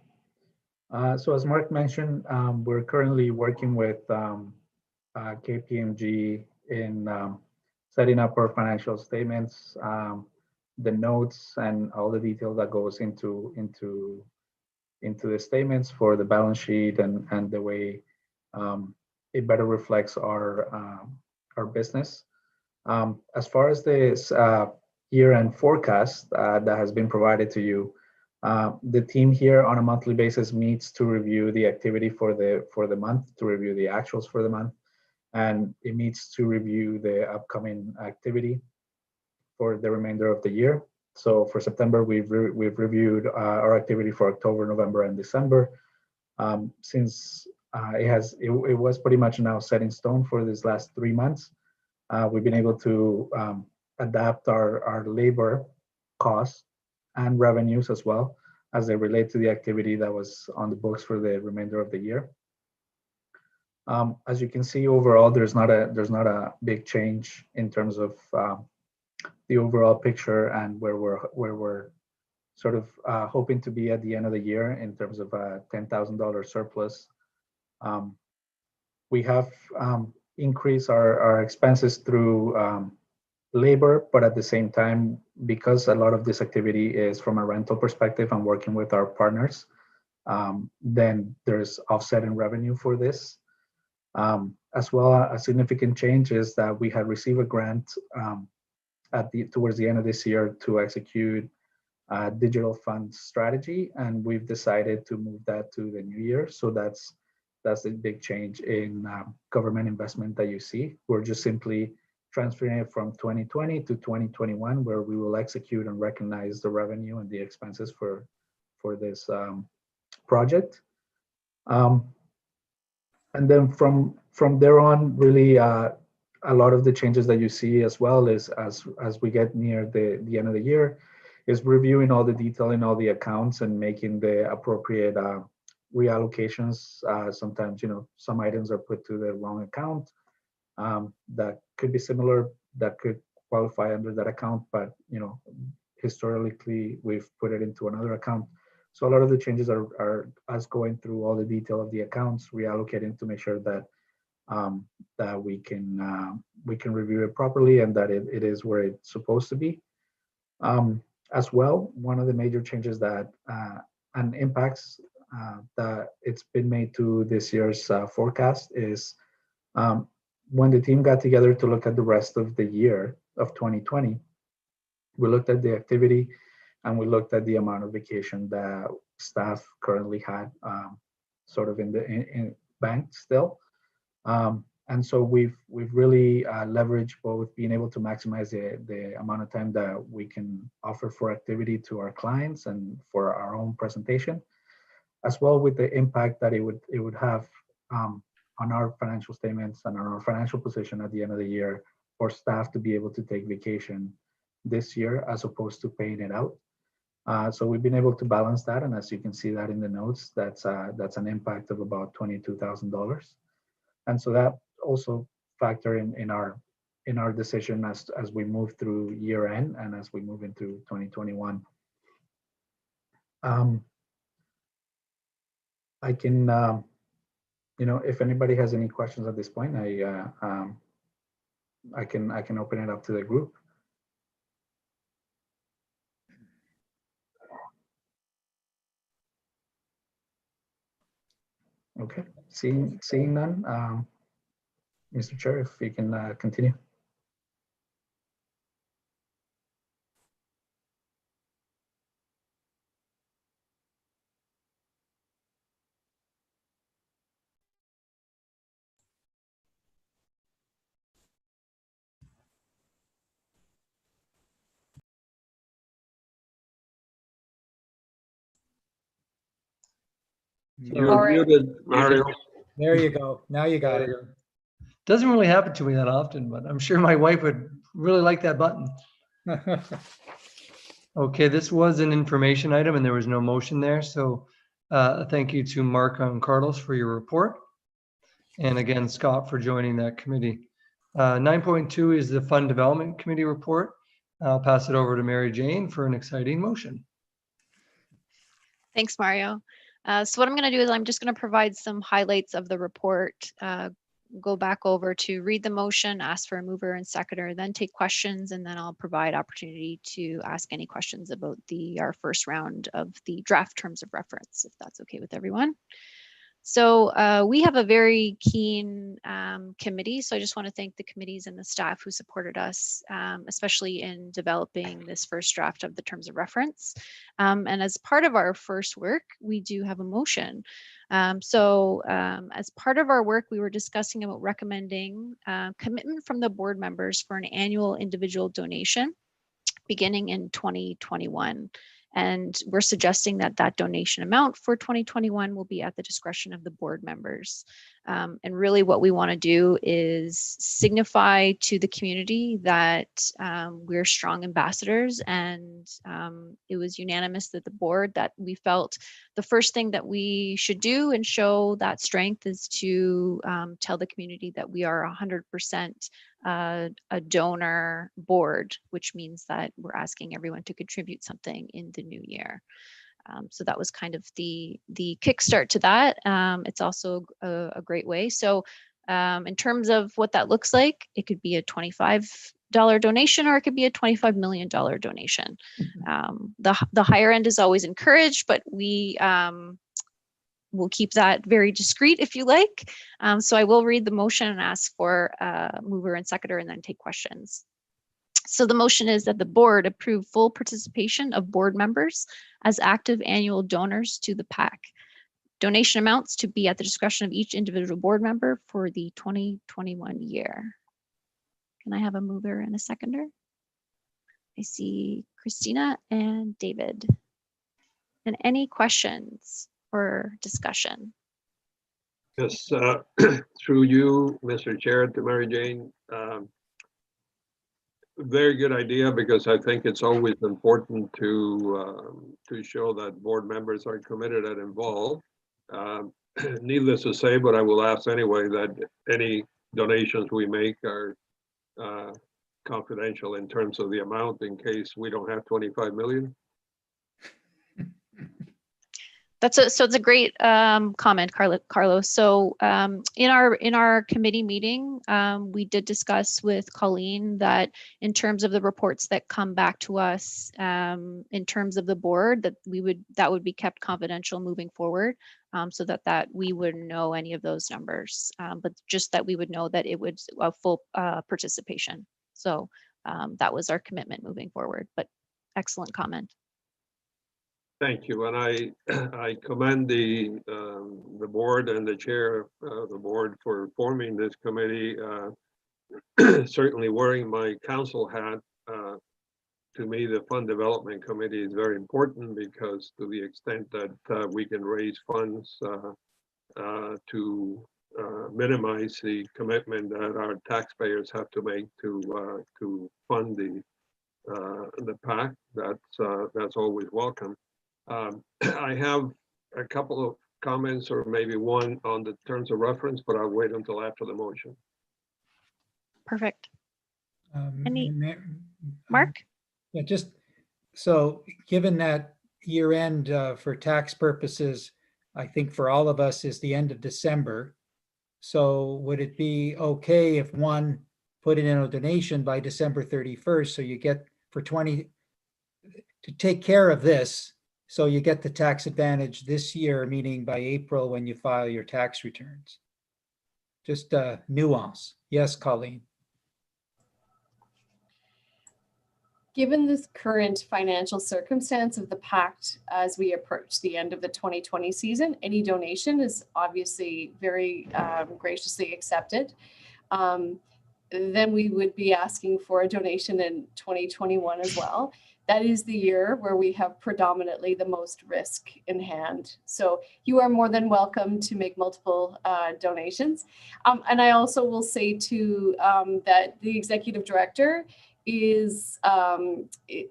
So as Mark mentioned, we're currently working with KPMG in setting up our financial statements, the notes, and all the detail that goes into the statements for the balance sheet and the way it better reflects our business. As far as this year-end forecast that has been provided to you, the team here on a monthly basis meets to review the activity for the month, to review the actuals for the month, and it meets to review the upcoming activity for the remainder of the year. So for September, we've reviewed our activity for October, November, and December. Since it was pretty much now set in stone for these last 3 months, we've been able to adapt our labor costs and revenues as well as they relate to the activity that was on the books for the remainder of the year. As you can see, overall, there's not a big change in terms of the overall picture and where we're sort of hoping to be at the end of the year in terms of a $10,000 surplus. We have increased our expenses through labor, but at the same time, because a lot of this activity is from a rental perspective and working with our partners, then there's offset in revenue for this. As well, a significant change is that we had received a grant towards the end of this year to execute a digital fund strategy, and we've decided to move that to the new year. So that's a big change in government investment that you see. We're just simply transferring it from 2020 to 2021, where we will execute and recognize the revenue and the expenses for this project. And then from there on, really, a lot of the changes that you see as well is as we get near the end of the year, is reviewing all the detail in all the accounts and making the appropriate reallocations. Sometimes, some items are put to the wrong account that could be similar, that could qualify under that account, but historically we've put it into another account. So a lot of the changes are us going through all the detail of the accounts, reallocating to make sure that that we can review it properly and that it is where it's supposed to be. As well, one of the major changes that and impacts that it's been made to this year's forecast is when the team got together to look at the rest of the year of 2020, we looked at the activity and we looked at the amount of vacation that staff currently had sort of in bank still. And so we've really leveraged both being able to maximize the amount of time that we can offer for activity to our clients and for our own presentation, as well with the impact that it would have on our financial statements and on our financial position at the end of the year for staff to be able to take vacation this year as opposed to paying it out. So we've been able to balance that, and as you can see that in the notes, that's an impact of about $22,000. And so that also factor in our decision as we move through year end and as we move into 2021. I can, if anybody has any questions at this point, I can open it up to the group. Okay, seeing none, Mr. Chair, if you can continue. You're muted, Mario. There you go. Now you got it. Doesn't really happen to me that often, but I'm sure my wife would really like that button. Okay, this was an information item and there was no motion there. So thank you to Mark and Carlos for your report. And again, Scott for joining that committee. 9.2 is the Fund Development Committee report. I'll pass it over to Mary Jane for an exciting motion. Thanks, Mario. So what I'm going to do is I'm just going to provide some highlights of the report. go back over to read the motion, ask for a mover and seconder, then take questions, and then I'll provide opportunity to ask any questions about our first round of the draft terms of reference, if that's okay with everyone. So we have a very keen committee. So I just want to thank the committees and the staff who supported us, especially in developing this first draft of the terms of reference. And as part of our first work, we do have a motion. As part of our work, we were discussing about recommending commitment from the board members for an annual individual donation beginning in 2021. And we're suggesting that that donation amount for 2021 will be at the discretion of the board members. And really what we want to do is signify to the community that we're strong ambassadors, and it was unanimous that the board that we felt the first thing that we should do and show that strength is to tell the community that we are 100% a donor board, which means that we're asking everyone to contribute something in the new year. So that was kind of the kickstart to that. It's also a great way. So in terms of what that looks like, it could be a $25 donation, or it could be a $25 million donation. The higher end is always encouraged, but we'll keep that very discreet if you like. So I will read the motion and ask for mover and seconder and then take questions. So the motion is that the board approve full participation of board members as active annual donors to the PAC. Donation amounts to be at the discretion of each individual board member for the 2021 year. Can I have a mover and a seconder? I see Christina and David. And any questions or discussion? Yes, through you, Mr. Chair, to Mary Jane. Very good idea, because I think it's always important to show that board members are committed and involved. Needless to say, but I will ask anyway, that any donations we make are confidential in terms of the amount, in case we don't have 25 million. So it's a great comment, Carlos. So in our committee meeting, we did discuss with Colleen that in terms of the reports that come back to us, in terms of the board, that would be kept confidential moving forward, so that we wouldn't know any of those numbers, but just that we would know that it was a full participation. So that was our commitment moving forward. But excellent comment. Thank you, and I commend the board and the chair of the board for forming this committee. Certainly wearing my council hat, to me, the Fund Development Committee is very important, because to the extent that we can raise funds to minimize the commitment that our taxpayers have to make to fund the PAC, that's always welcome. I have a couple of comments, or maybe one, on the terms of reference, but I'll wait until after the motion. Perfect. Mark? Yeah, just so given that year end for tax purposes, I think for all of us is the end of December. So would it be okay if one put in a donation by December 31st, so you get to take care of this, so you get the tax advantage this year, meaning by April when you file your tax returns? Just a nuance. Yes, Colleen. Given this current financial circumstance of the PAC as we approach the end of the 2020 season, any donation is obviously very graciously accepted. Then we would be asking for a donation in 2021 as well. That is the year where we have predominantly the most risk in hand. So you are more than welcome to make multiple donations. And I also will say too that the executive director is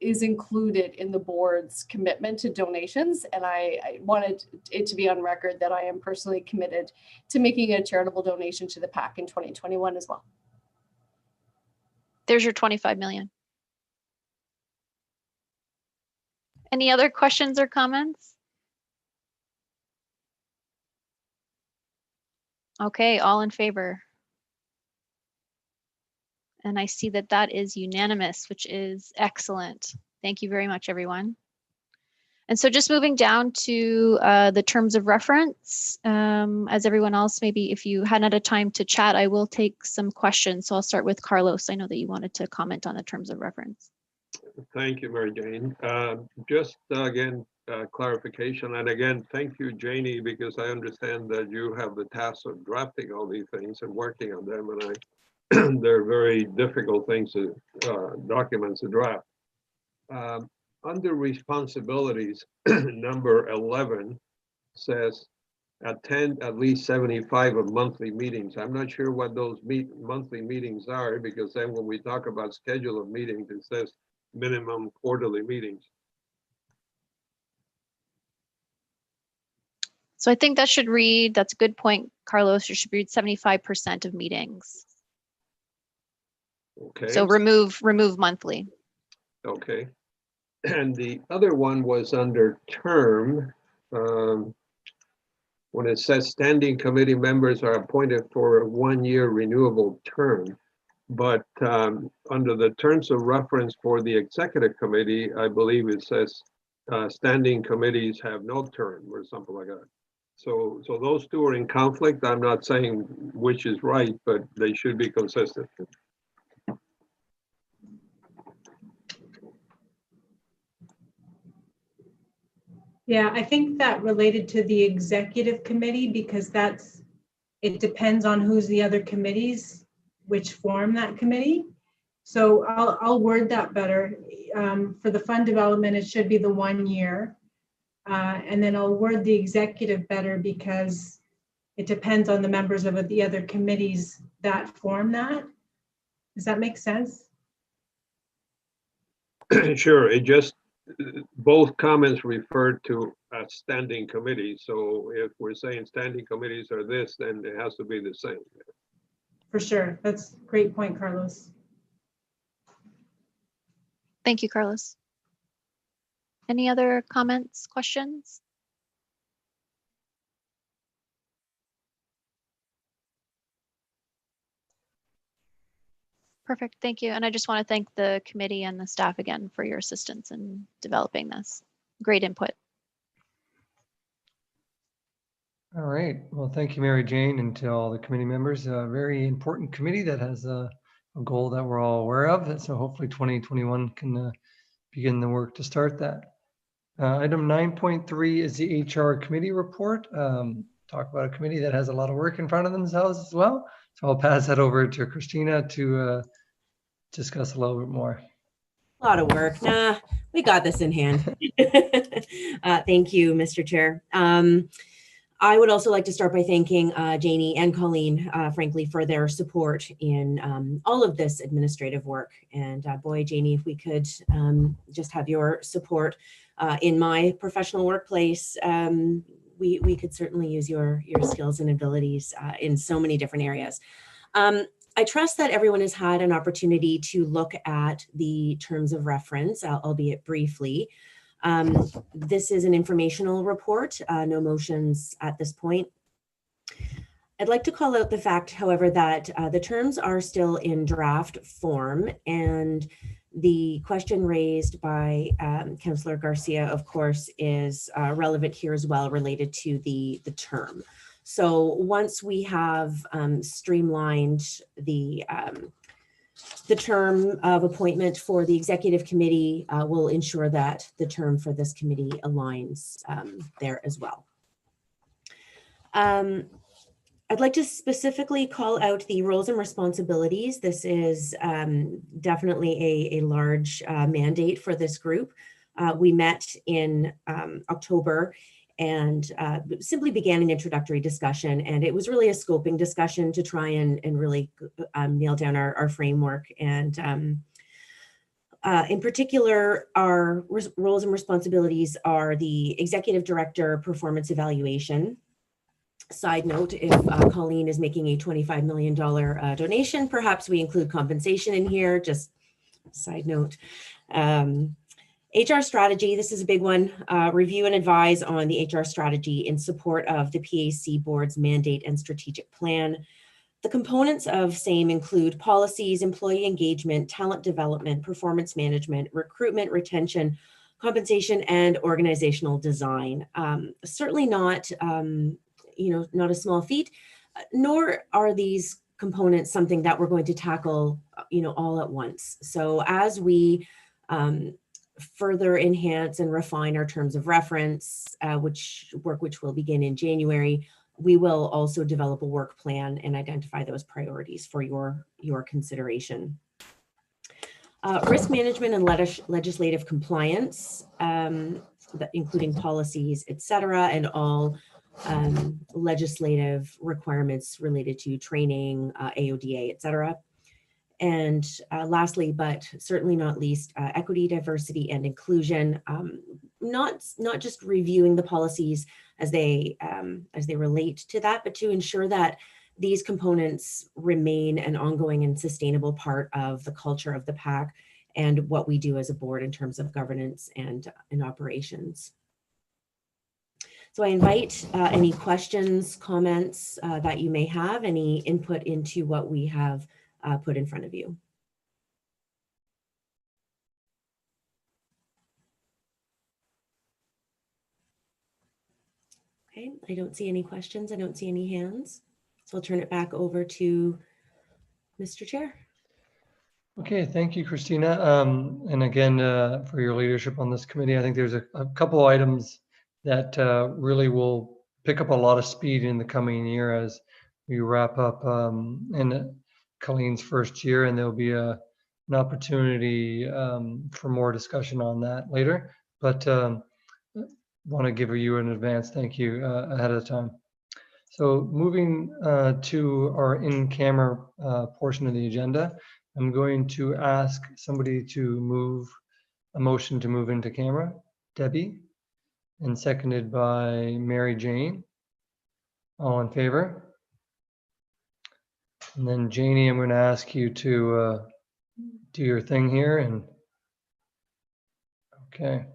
included in the board's commitment to donations. And I wanted it to be on record that I am personally committed to making a charitable donation to the PAC in 2021 as well. There's your 25 million. Any other questions or comments? Okay, all in favor. And I see that that is unanimous, which is excellent. Thank you very much, everyone. And so just moving down to the terms of reference, as everyone else, maybe if you hadn't had a time to chat, I will take some questions. So I'll start with Carlos. I know that you wanted to comment on the terms of reference. Thank you, Mary Jane. Just again, clarification. And again, thank you, Janie, because I understand that you have the task of drafting all these things and working on them. And they're very difficult things to documents to draft. Under responsibilities, number 11 says attend at least 75 of monthly meetings. I'm not sure what those monthly meetings are, because then when we talk about schedule of meetings, it says minimum quarterly meetings. So I think that should read, that's a good point, Carlos, you should read 75% of meetings. Okay. So remove monthly. Okay. And the other one was under term. When it says standing committee members are appointed for a 1-year renewable term. But under the terms of reference for the executive committee, I believe it says standing committees have no term or something like that. So those two are in conflict. I'm not saying which is right, but they should be consistent. Yeah, I think that related to the executive committee, because it depends on who's the other committees, which form that committee. So I'll word that better. For the fund development, it should be the 1 year. And then I'll word the executive better, because it depends on the members of the other committees that form that. Does that make sense? Sure, it just, both comments refer to standing committees. So if we're saying standing committees are this, then it has to be the same. For sure. That's a great point, Carlos. Thank you, Carlos. Any other comments, questions? Perfect, thank you. And I just want to thank the committee and the staff again for your assistance in developing this. Great input. All right. Well, thank you, Mary Jane, and to all the committee members. A very important committee that has a goal that we're all aware of. So hopefully 2021 can begin the work to start that. Item 9.3 is the HR committee report. Talk about a committee that has a lot of work in front of themselves as well. So I'll pass that over to Christina to discuss a little bit more. A lot of work. Nah, we got this in hand. Thank you, Mr. Chair. I would also like to start by thanking Janie and Colleen, frankly, for their support in all of this administrative work. And boy, Janie, if we could just have your support in my professional workplace, we could certainly use your skills and abilities in so many different areas. I trust that everyone has had an opportunity to look at the terms of reference, albeit briefly. This is an informational report, no motions at this point. I'd like to call out the fact, however, that the terms are still in draft form, and the question raised by Councillor Garcia, of course, is relevant here as well, related to the term. So once we have streamlined the term of appointment for the executive committee, will ensure that the term for this committee aligns there as well. I'd like to specifically call out the roles and responsibilities. This is definitely a large mandate for this group. We met in October and simply began an introductory discussion, and it was really a scoping discussion to try and really nail down our framework. And in particular, our roles and responsibilities are the executive director performance evaluation. Side note, if Colleen is making a $25 million donation, perhaps we include compensation in here, just side note. HR strategy, this is a big one. Review and advise on the HR strategy in support of the PAC board's mandate and strategic plan. The components of SAME include policies, employee engagement, talent development, performance management, recruitment, retention, compensation, and organizational design. Certainly not, not a small feat, nor are these components something that we're going to tackle, all at once. So as we further enhance and refine our terms of reference, which will begin in January, we will also develop a work plan and identify those priorities for your consideration. Risk management and legislative compliance, including policies, et cetera, and all legislative requirements related to training, AODA, et cetera. And lastly, but certainly not least, equity, diversity, and inclusion. Not just reviewing the policies as they relate to that, but to ensure that these components remain an ongoing and sustainable part of the culture of the PAC and what we do as a board in terms of governance and operations. So I invite any questions, comments that you may have, any input into what we have put in front of you. Okay, I don't see any questions. I don't see any hands. So I'll turn it back over to Mr. Chair. Okay, thank you, Christina. And again, for your leadership on this committee. I think there's a couple items that really will pick up a lot of speed in the coming year as we wrap up in Colleen's first year, and there'll be an opportunity for more discussion on that later. But want to give you an advance thank you ahead of time. So moving to our in-camera portion of the agenda, I'm going to ask somebody to move a motion to move into camera. Debbie, and seconded by Mary Jane. All in favor? And then Janie, I'm going to ask you to do your thing here. And okay.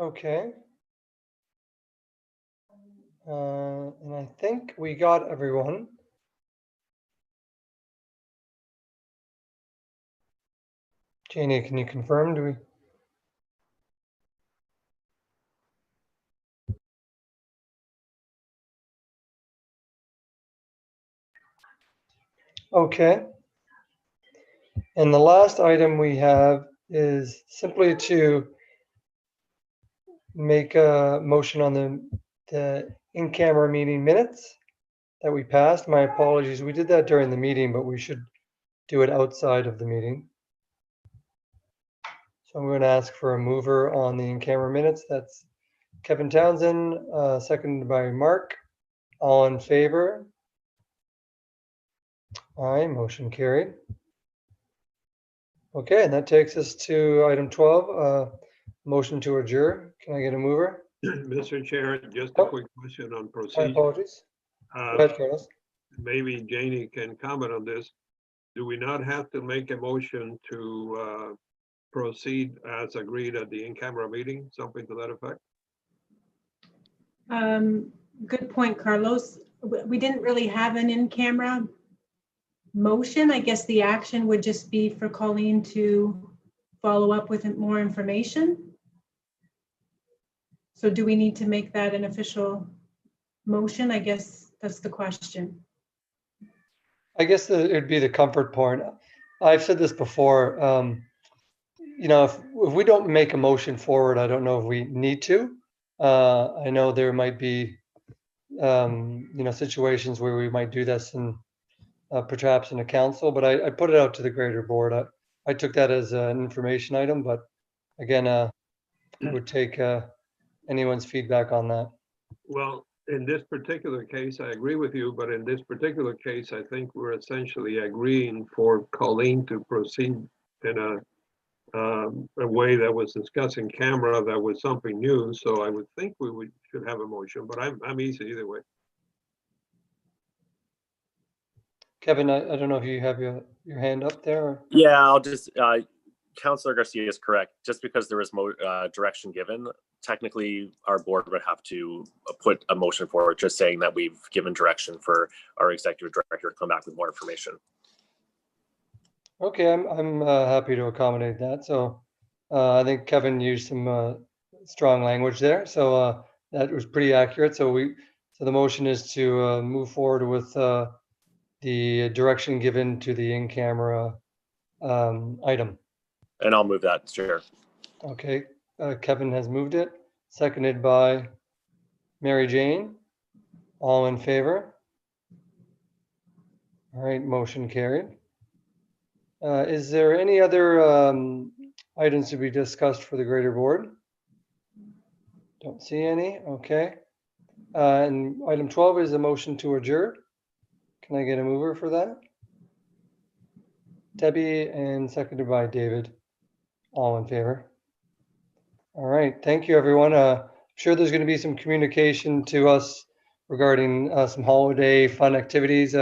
Okay. And I think we got everyone. Janie, can you confirm? Do we? Okay. And the last item we have is simply to make a motion on the in-camera meeting minutes that we passed. My apologies. We did that during the meeting, but we should do it outside of the meeting. So I'm going to ask for a mover on the in-camera minutes. That's Kevin Townsend, seconded by Mark. All in favor? Aye, motion carried. Okay, and that takes us to item 12, motion to adjourn. Can I get a mover? Mr. Chair, just a quick question on My procedure. apologies. Go ahead, Carlos. Maybe Janie can comment on this. Do we not have to make a motion to proceed as agreed at the in-camera meeting, something to that effect? Good point, Carlos. We didn't really have an in-camera motion. I guess the action would just be for Colleen to follow up with more information. So do we need to make that an official motion? I guess that's the question. I guess it'd be the comfort point. I've said this before. You know, if we don't make a motion forward, I don't know if we need to. I know there might be, you know, situations where we might do this and perhaps in a council, but I put it out to the greater board. I took that as an information item, but again, I would take anyone's feedback on that. Well, in this particular case, I agree with you, but in this particular case, I think we're essentially agreeing for Colleen to proceed in a way that was discussing camera, that was something new. So I would think we should have a motion, but I'm easy either way. Kevin, I don't know if you have your hand up there. Or... Yeah, I'll just, Councillor Garcia is correct. Just because there is direction given, technically our board would have to put a motion forward just saying that we've given direction for our executive director to come back with more information. Okay, I'm happy to accommodate that. So I think Kevin used some strong language there. So that was pretty accurate. So the motion is to move forward with the direction given to the in-camera item. And I'll move that, Chair. Okay, Kevin has moved it, seconded by Mary Jane. All in favor? All right, motion carried. Is there any other items to be discussed for the greater board? Don't see any. Okay. And item 12 is a motion to adjourn. Can I get a mover for that? Debbie, and seconded by David. All in favor? All right. Thank you, everyone. I'm sure there's going to be some communication to us regarding some holiday fun activities.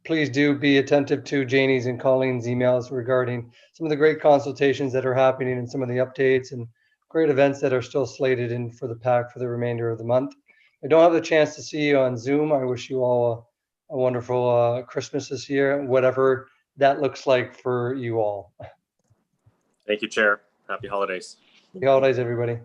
Please do be attentive to Janie's and Colleen's emails regarding some of the great consultations that are happening and some of the updates and great events that are still slated in for the PAC for the remainder of the month. I don't have the chance to see you on Zoom. I wish you all a wonderful Christmas this year, whatever that looks like for you all. Thank you, Chair. Happy holidays. Happy holidays, everybody.